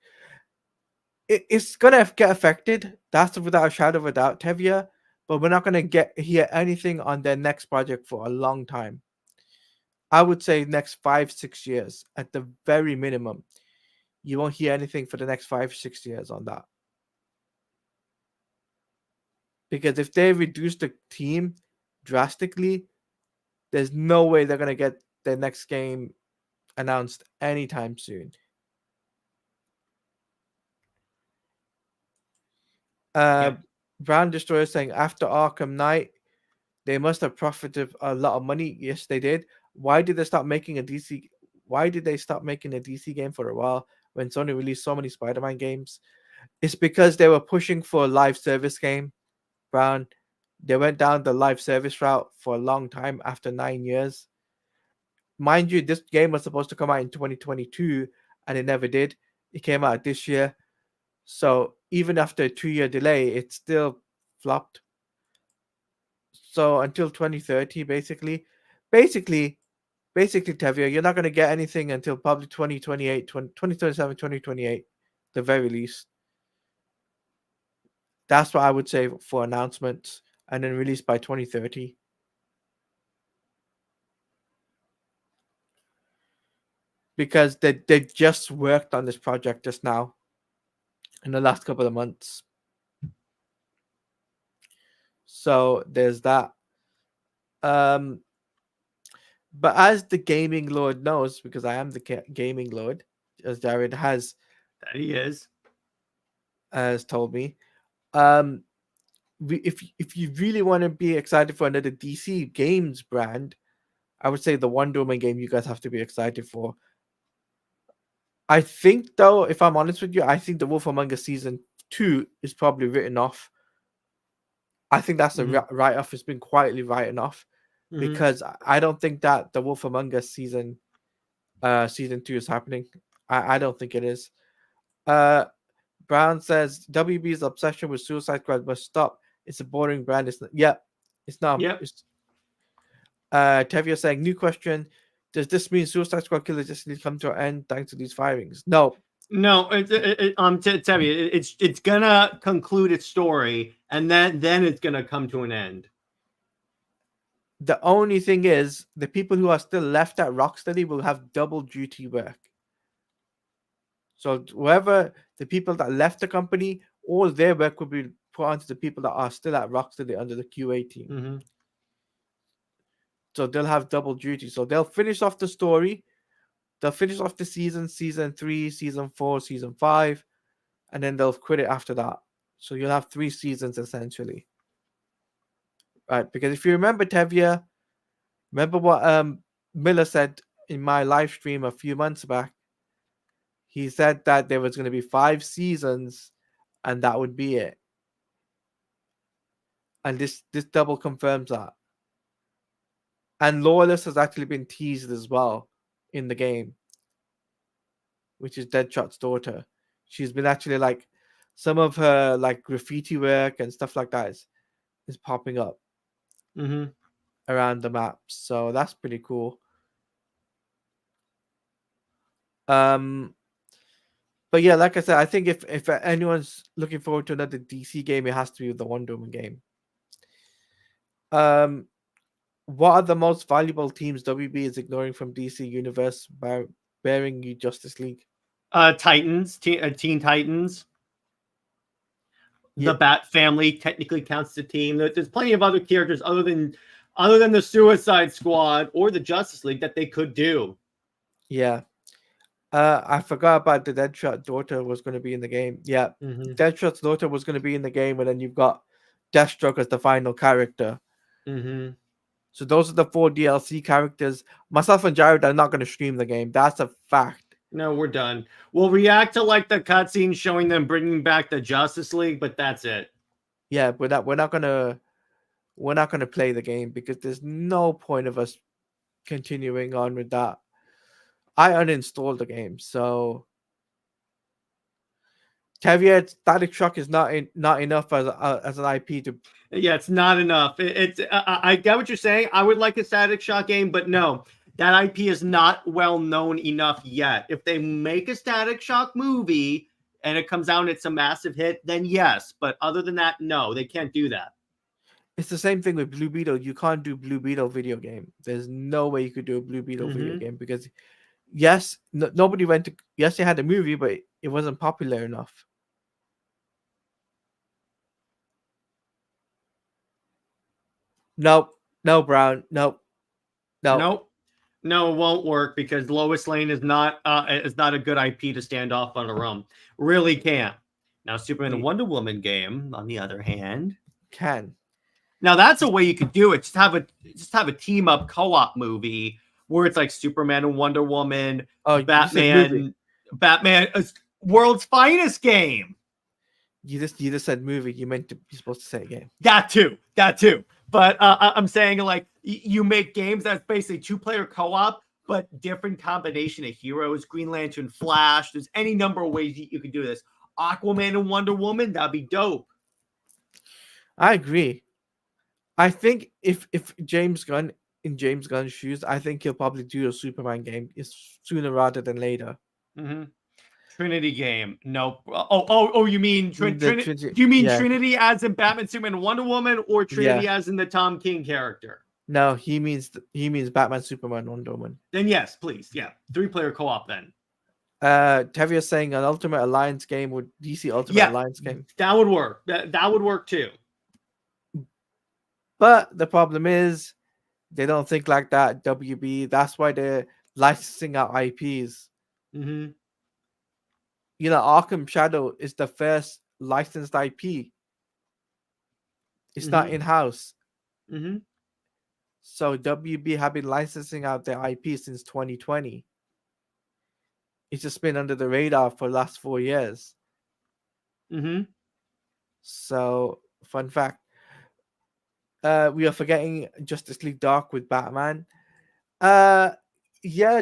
It's gonna get affected. That's without a shadow of a doubt, Tevia. But we're not gonna hear anything on their next project for a long time. I would say next 5-6 years at the very minimum. You won't hear anything for the next 5-6 years on that. Because if they reduce the team drastically, there's no way they're gonna get their next game announced anytime soon. Brand Destroyer saying after Arkham Knight, they must have profited a lot of money. Yes, they did. Why did they stop making a DC? Why did they stop making a DC game for a while when Sony released so many Spider-Man games? It's because they were pushing for a live service game. Brown, they went down the live service route for a long time after 9 years. Mind you, this game was supposed to come out in 2022 and it never did. It came out this year. So even after a 2-year delay, it still flopped. So until 2030, basically basically, Tevia, you're not going to get anything until probably 2028, 2027, 2028, the very least. That's what I would say for announcements, and then released by 2030. Because they just worked on this project just now in the last couple of months. So there's that. But as the gaming lord knows, because I am the gaming lord, as Jared That he is. has told me, um, if you really want to be excited for another DC games brand, I would say the Wonder Woman game you guys have to be excited for. I think though, if I'm honest with you, I think the Wolf Among Us season 2 is probably written off. I think that's a write-off. It's been quietly written off because I don't think that the Wolf Among Us season 2 is happening. I don't think it is. Brown says WB's obsession with Suicide Squad must stop. It's a boring brand. It's not, it's not. Yep. Tevia saying, new question. Does this mean Suicide Squad Killer Justice League come to an end thanks to these firings? No. No, Tevia, it's gonna conclude its story, and then it's gonna come to an end. The only thing is, the people who are still left at Rocksteady will have double duty work. So whoever the people that left the company, all their work will be put onto the people that are still at Rocksteady under the QA team. So they'll have double duty. So they'll finish off the story. They'll finish off the season 3, season 4, season 5, and then they'll quit it after that. So you'll have 3 seasons essentially. Right? Because if you remember, Tevia, remember what Miller said in my live stream a few months back? He said that there was going to be 5 seasons and that would be it. And this double confirms that. And Lawless has actually been teased as well in the game, which is Deadshot's daughter. She's been actually like, some of her like graffiti work and stuff like that is popping up around the map. So that's pretty cool. But yeah, like I said, I think if anyone's looking forward to another DC game, it has to be the Wonder Woman game. What are the most valuable teams WB is ignoring from DC Universe by bearing you Justice League? Titans, Teen Titans. The Bat Family technically counts as a team. There's plenty of other characters other than the Suicide Squad or the Justice League that they could do. Yeah. I forgot about the Deadshot daughter was going to be in the game. Yeah. Deadshot's daughter was going to be in the game, and then you've got Deathstroke as the final character. So those are the 4 DLC characters. Myself and Jared are not going to stream the game. That's a fact. No, we're done. We'll react to like the cutscenes showing them bringing back the Justice League, but that's it. Yeah, but we're not gonna play the game because there's no point of us continuing on with that. I uninstalled the game, so Tevia, Static Shock is not enough as an IP to. Yeah, it's not enough. I get what you're saying. I would like a Static Shock game, but no, that IP is not well known enough yet. If they make a Static Shock movie and it comes out and it's a massive hit, then yes. But other than that, no, they can't do that. It's the same thing with Blue Beetle. You can't do Blue Beetle video game. There's no way you could do a Blue Beetle video game because, yes, nobody went to. Yes, they had a movie, but it wasn't popular enough. Nope. No, Brown. Nope. No, it won't work because Lois Lane is not a good IP to stand off on her own. Really can't. Now, Superman and Wonder Woman game, on the other hand, can. Now that's a way you could do it. Just have a team up co-op movie where it's like Superman and Wonder Woman, Batman, world's finest game. You just said movie. You meant to be supposed to say game. That too. But I'm saying like you make games that's basically 2-player co-op, but different combination of heroes. Green Lantern, Flash. There's any number of ways you could do this. Aquaman and Wonder Woman. That'd be dope. I agree. I think if James Gunn in James Gunn's shoes, I think he'll probably do a Superman game sooner rather than later. Mm-hmm. Trinity game. Nope. Oh, you mean The Trinity? Trinity, Do you mean yeah, Trinity as in Batman, Superman, and Wonder Woman, or Trinity yeah. as in the Tom King character? No, he means Batman, Superman, Wonder Woman. Then yes, please. Yeah. 3-player co-op then. Tevye saying an Ultimate Alliance game with DC Ultimate Alliance game. That would work. That would work too. But the problem is they don't think like that. WB. That's why they're licensing out IPs. Mm-hmm. You know, Arkham Shadow is the first licensed IP. It's not in house. Mm-hmm. So WB have been licensing out their IP since 2020. It's just been under the radar for the last 4 years. Mm-hmm. So, fun fact. We are forgetting Justice League Dark with Batman. Yeah,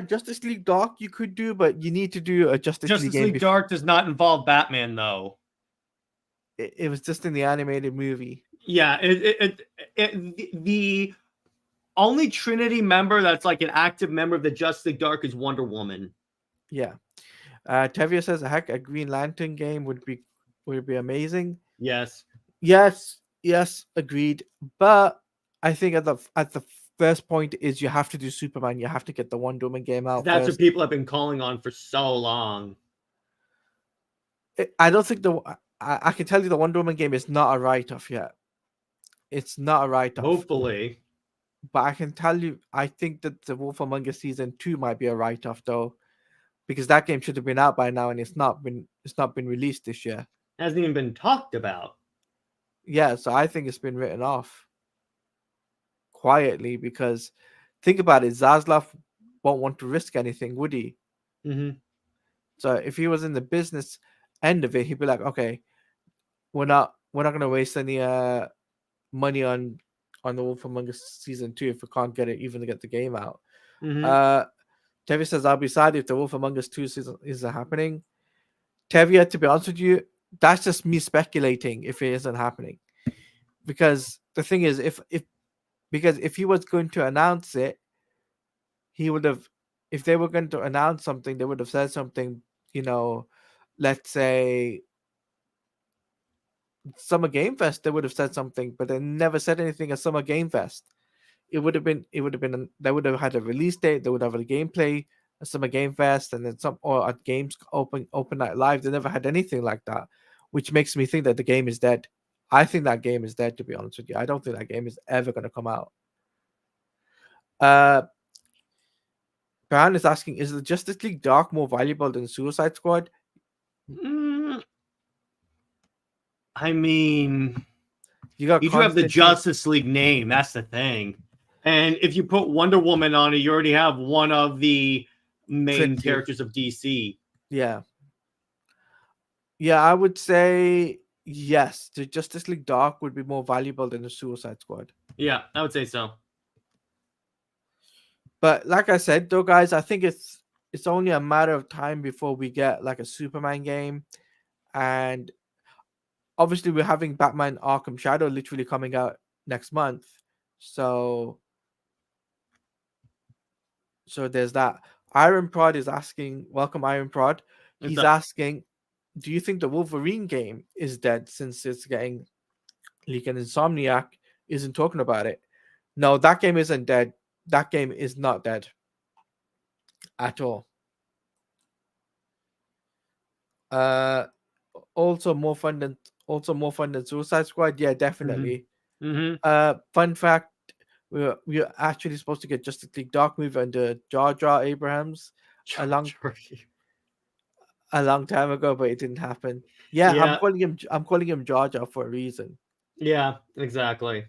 Justice League Dark you could do, but you need to do a Justice League game. Dark does not involve Batman though. It was just in the animated movie. Yeah, the only Trinity member that's like an active member of the Justice League Dark is Wonder Woman. Yeah. Tevye says, heck, a Green Lantern game would be amazing. Yes. Yes, agreed. But I think at the first point is you have to do Superman. You have to get the Wonder Woman game out. That's first. what people have been calling on for so long. I don't think I can tell you the Wonder Woman game is not a write-off yet. It's not a write-off. Hopefully. But I can tell you, I think that the Wolf Among Us Season 2 might be a write-off though. Because that game should have been out by now and it's not been released this year. Hasn't even been talked about. Yeah, so I think it's been written off quietly because think about it, Zaslav won't want to risk anything, would he? Mm-hmm. So if he was in the business end of it, he'd be like, okay, we're not gonna waste any money on the Wolf Among Us Season 2 if we can't get it even to get the game out. Mm-hmm. Tevye says, I'll be sad if the Wolf Among Us 2 season isn't happening. Tevye, to be honest with you, that's just me speculating if it isn't happening. Because the thing is, if he was going to announce it, he would have, if they were going to announce something, they would have said something, let's say Summer Game Fest, they would have said something, but they never said anything at Summer Game Fest. They would have had a release date, they would have a gameplay at Summer Game Fest, and then or at Games Open Night Live. They never had anything like that, which makes me think that the game is dead. I think that game is dead, to be honest with you. I don't think that game is ever going to come out. Brian is asking, is the Justice League Dark more valuable than Suicide Squad? I mean, you do have the Justice League name. That's the thing. And if you put Wonder Woman on it, you already have one of the main characters of DC. Yeah. Yeah, I would say yes. The Justice League Dark would be more valuable than the Suicide Squad. Yeah, I would say so. But like I said, though, guys, I think it's only a matter of time before we get like a Superman game. And obviously we're having Batman Arkham Shadow literally coming out next month. So there's that. Iron Prod is asking, welcome Iron Prod. He's asking, do you think the Wolverine game is dead since it's getting leaked and Insomniac isn't talking about it? No, that game isn't dead. That game is not dead at all. Also more fun than Suicide Squad. Yeah, definitely. Mm-hmm. Fun fact: we're actually supposed to get Justice League Dark movie under Jar Jar Abrams a long time ago, but it didn't happen. Yeah, I'm calling him Jar Jar for a reason. Yeah, exactly.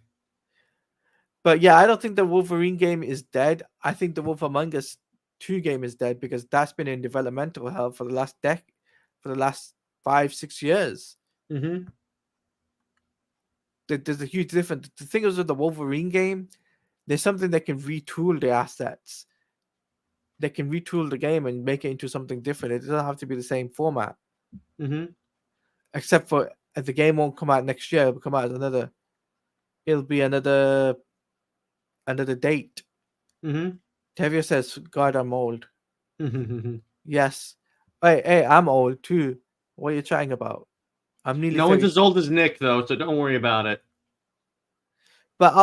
But yeah, I don't think the Wolverine game is dead. I think the Wolf Among Us 2 game is dead because that's been in developmental hell for the last 5-6 years. Mm-hmm. There's a huge difference. The thing is with the Wolverine game, there's something that can retool the assets. They can retool the game and make it into something different. It doesn't have to be the same format. Mm-hmm. Except for the game won't come out next year. It'll come out as it'll be another date. Mm-hmm. Tevye says, God, I'm old. Yes. Hey, I'm old too. What are you chatting about? I'm nearly No one's 30. as old as Nick, though, so don't worry about it. But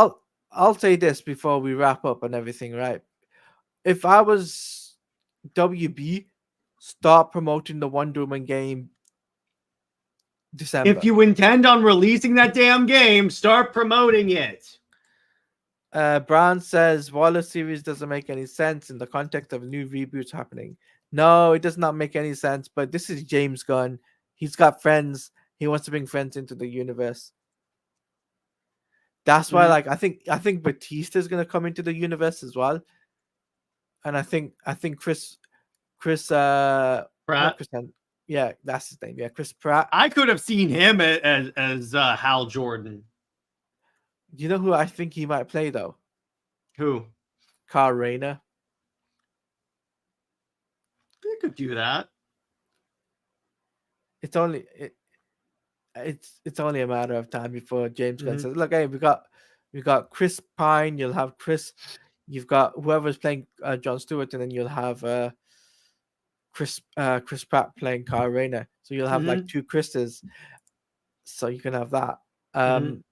I'll say this before we wrap up and everything, right? If I was WB, start promoting the Wonder Woman game If December. you intend on releasing that damn game, start promoting it. Brown says Wallace series doesn't make any sense in the context of new reboots happening. No, it does not make any sense. But this is James Gunn. He's got friends. He wants to bring friends into the universe. That's why, like, I think Batista's gonna come into the universe as well. And I think Chris not Pratt. Chris yeah, that's his name. Yeah, Chris Pratt. I could have seen him as Hal Jordan. Do you know who I think he might play though? Who? Carl Rayner. They could do that. It's only it's only a matter of time before James Gunn Mhm. says, "Look, hey, we got Chris Pine. You'll have Chris. You've got whoever's playing Jon Stewart, and then you'll have Chris Pratt playing Carl Rayner. So you'll have like Mhm. two Chris's. So you can have that. Mhm.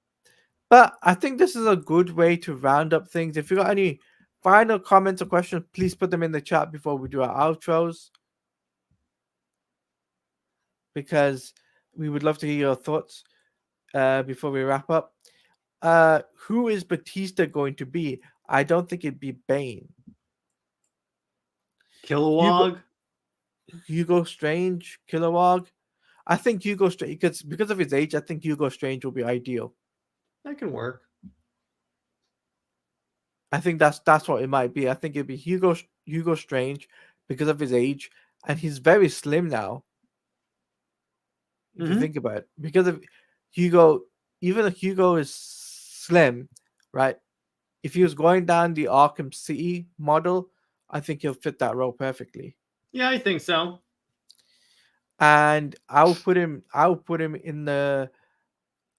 But I think this is a good way to round up things. If you got any final comments or questions, please put them in the chat before we do our outros, because we would love to hear your thoughts before we wrap up. Who is Batista going to be? I don't think it'd be Bane. Hugo, Kilowog. Hugo Strange, Kilowog. I think Hugo Strange, because of his age, I think Hugo Strange will be ideal. That can work. I think that's what it might be. I think it'd be Hugo Strange because of his age, and he's very slim now. If you Mhm. think about it, because of Hugo, even if Hugo is slim, right? If he was going down the Arkham City model, I think he'll fit that role perfectly. Yeah, I think so. And I'll put him in the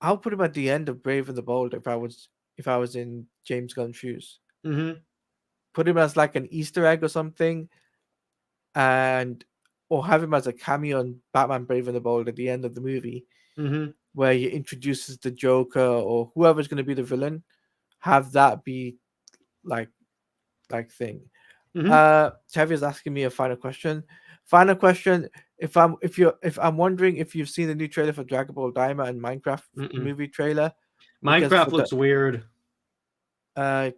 I'll put him at the end of Brave and the Bold if I was in James Gunn's shoes. Mhm. Put him as like an Easter egg or something, and or have him as a cameo in Batman Brave and the Bold at the end of the movie, Mhm. where he introduces the Joker or whoever's going to be the villain. Have that be like thing. Mhm. Tavia's asking me a final question. Final question. If I'm wondering if you've seen the new trailer for Dragon Ball Daima and Minecraft Mm-mm. movie trailer, because Minecraft for the looks weird. uh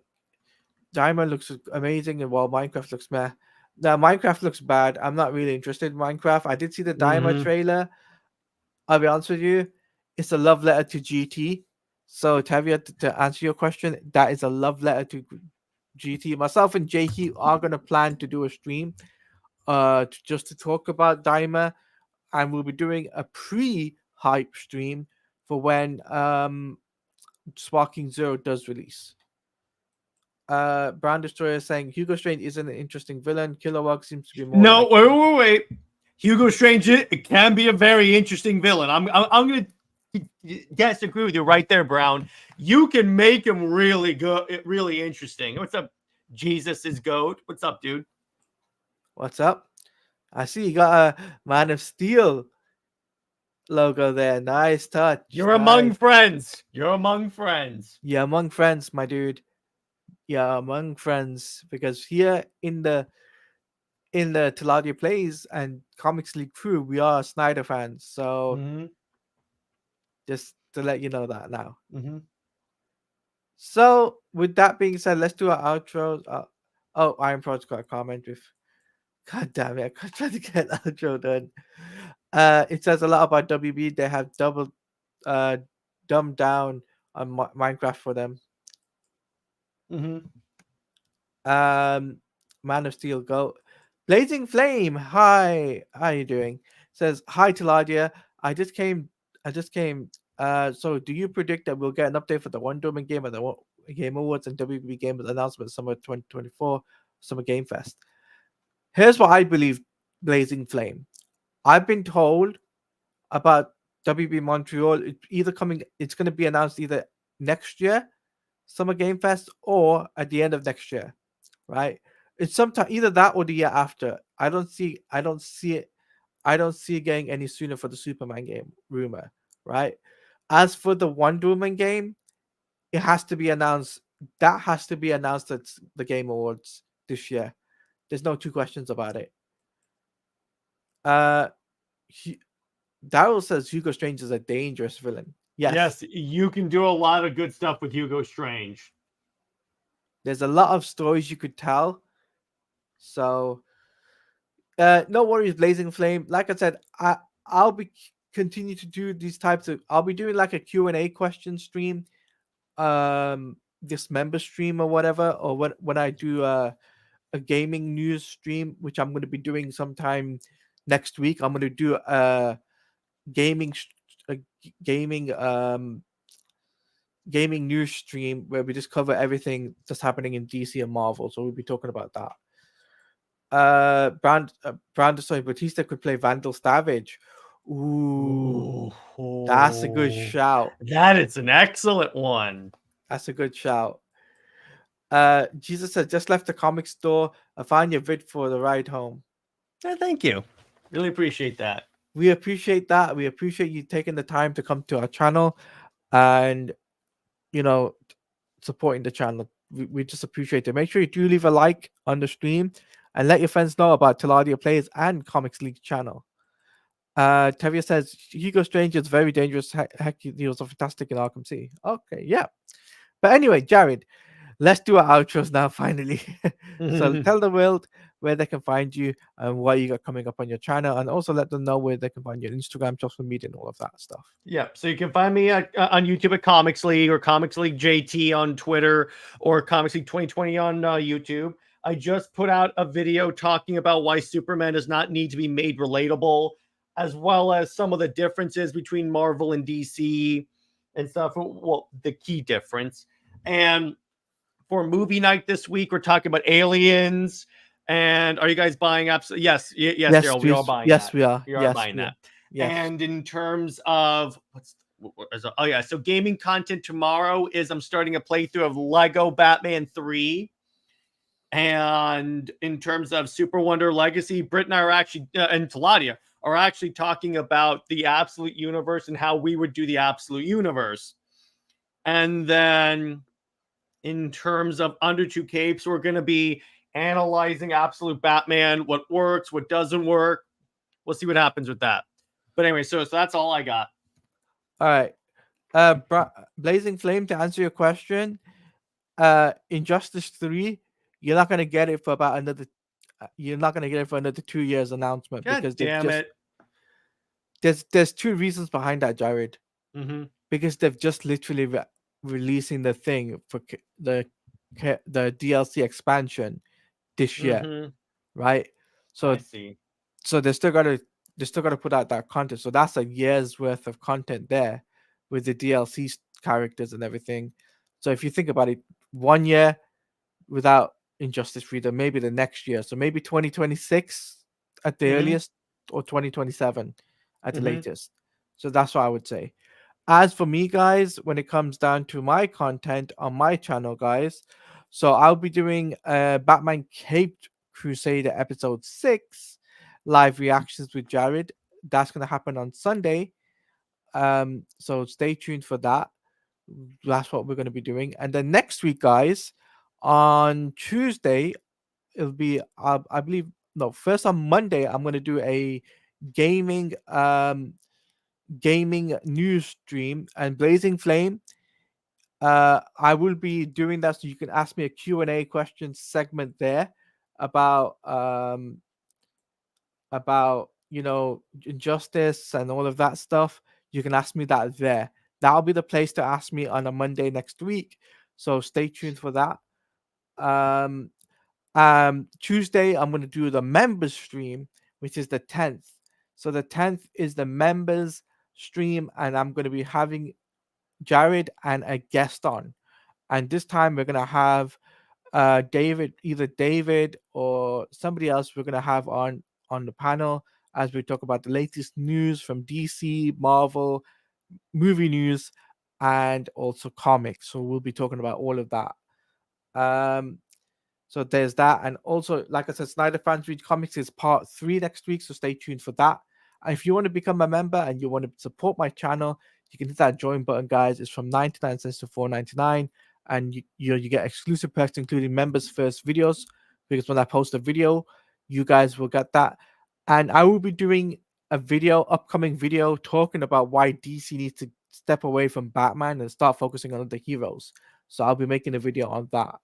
Daima looks amazing and while Minecraft looks meh. Now Minecraft looks bad. I'm not really interested in Minecraft. I did see the Daima Mhm. trailer. I'll be honest with you, it's a love letter to GT. So Tavia, to answer your question, that is a love letter to GT. Myself and JT are gonna plan to do a stream just to talk about Daima, and we'll be doing a pre-hype stream for when Sparking Zero does release. Brand Destroyer saying Hugo Strange isn't an interesting villain. Kilowog seems to be more No, like wait. Hugo Strange it can be a very interesting villain. I'm gonna disagree with you right there, Brown. You can make him really good, really interesting. What's up, Jesus is goat? What's up, dude? what's up? I see you got a Man of Steel logo there. Nice touch. You're among Nice. friends. You're among friends. Yeah, among friends, my dude. Yeah, among friends. Because here in the Taladia Plays and Comics League crew, we are Snyder fans. So Mm-hmm. just to let you know that now. Mm-hmm. So with that being said, let's do our outros. Oh, Iron Pro's got a comment with. God damn it! I tried to get an outro done. It says a lot about WB. They have uh, dumbed down on Minecraft for them. Mm-hmm. Um, Man of Steel, go. Blazing Flame, hi. How you doing? Says hi Taladia. I just came. I just came. So do you predict that we'll get an update for the Wonder Woman game at the Game Awards and WB Game announcement summer 2024 Summer Game Fest? Here's what I believe, Blazing Flame. I've been told about WB Montreal. It's going to be announced either next year, Summer Game Fest, or at the end of next year. right? It's sometime either that or the year after. I don't see it getting any sooner for the Superman game rumor, right? As for the Wonder Woman game, it has to be announced. That has to be announced at the Game Awards this year. There's no two questions about it. Uh, Daryl says Hugo Strange is a dangerous villain. Yes, Yes, you can do a lot of good stuff with Hugo Strange. there's a lot of stories you could tell. So, no worries, Blazing Flame. Like I said, I'll be continue to do these types of. I'll be doing like a Q&A question stream, this member stream or whatever, or when I do a gaming news stream, which I'm going to be doing sometime next week. I'm going to do a gaming a gaming gaming news stream where we just cover everything that's happening in DC and Marvel. So we'll be talking about that. Brandon Batista could play Vandal Savage. Ooh, that's a good Ooh, shout. that is an excellent one. That's a good shout. Jesus said, just left the comic store. I found your vid for the ride home. Thank you. Really appreciate that. We appreciate that. We appreciate you taking the time to come to our channel and, you know, supporting the channel. We just appreciate it. Make sure you do leave a like on the stream and let your friends know about Teladia Plays and Comics League channel. Tevia says Hugo Strange is very dangerous. Heck, he was fantastic in Arkham City. Okay, yeah. But anyway, Jared, let's do our outros now, finally. So tell the world where they can find you and what you got coming up on your channel, and also let them know where they can find your Instagram, social media, and all of that stuff. Yeah, so you can find me on YouTube at Comics League or Comics League JT on Twitter or Comics League 2020 on YouTube. I just put out a video talking about why Superman does not need to be made relatable, as well as some of the differences between Marvel and DC and stuff. Well, the key difference. And for movie night this week, we're talking about Aliens. And are you guys buying absolutely? Yes, yes, Daryl, we are buying yes, that. we are. We are Yes, buying we that. are. Yes. And in terms of oh yeah, so gaming content tomorrow is I'm starting a playthrough of Lego Batman 3. And in terms of Super Wonder Legacy, Britt and I are actually and Teladia are actually talking about the Absolute Universe and how we would do the Absolute Universe. And then in terms of Under Two Capes, we're going to be analyzing Absolute Batman, what works, what doesn't work. We'll see what happens with that. But anyway, so that's all I got. All right. Blazing Flame, to answer your question, Injustice 3, you're not gonna get it for about another. You're not gonna get it for another 2 years announcement God because damn it. There's two reasons behind that, Jared. Mm-hmm. Because they've just literally releasing the thing for the DLC expansion this year, Mm-hmm. right? So I see. so they still gotta put out that content. So that's a year's worth of content there with the DLC characters and everything. So if you think about it, 1 year without Injustice Freedom, maybe the next year. So maybe 2026 at the Mm-hmm. earliest, or 2027 at the Mm-hmm. latest. So that's what I would say. As for me, guys, when it comes down to my content on my channel, guys, so I'll be doing Batman Caped Crusader episode 6 live reactions with Jared. That's gonna happen on Sunday. So stay tuned for that. That's what we're gonna be doing. And then next week, guys, on Tuesday, it'll be I believe no, first on Monday, I'm gonna do a gaming gaming news stream, and Blazing Flame, I will be doing that, so you can ask me a Q&A question segment there about injustice and all of that stuff. You can ask me that there. That'll be the place to ask me on a Monday next week, so stay tuned for that. Tuesday, I'm going to do the members stream, which is the 10th. So the 10th is the members stream, and I'm going to be having Jared and a guest on. And this time we're going to have David, either David or somebody else we're going to have on the panel as we talk about the latest news from DC, Marvel, movie news, and also comics. So we'll be talking about all of that. So there's that. And also, like I said, Snyder Fans Read Comics is part 3 next week, so stay tuned for that. And if you want to become a member and you want to support my channel, you can hit that join button, guys. It's from 99 cents to $4.99, and you get exclusive perks, including members first videos, because when I post a video, you guys will get that. And I will be doing a upcoming video talking about why DC needs to step away from Batman and start focusing on the heroes. So I'll be making a video on that.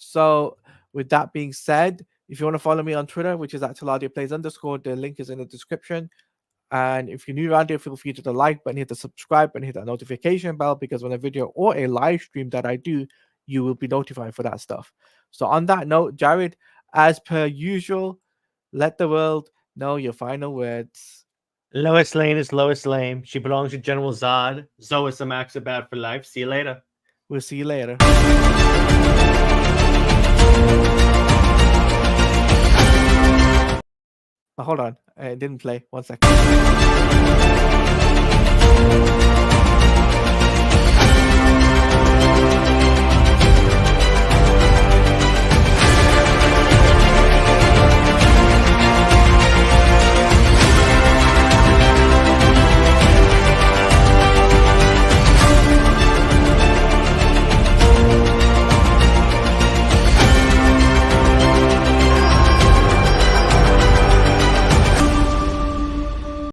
So with that being said, if you want to follow me on Twitter, which is @TelaDioPlays_, the link is in the description. And if you're new around here, feel free to hit the like button, hit the subscribe button, hit that notification bell, because when a video or a live stream that I do, you will be notified for that stuff. So on that note, Jared, as per usual, let the world know your final words. Lois Lane is Lois Lane. She belongs to General Zod. Zoe Max about for life. See you later. We'll see you later. Oh, hold on. It didn't play. 1 second.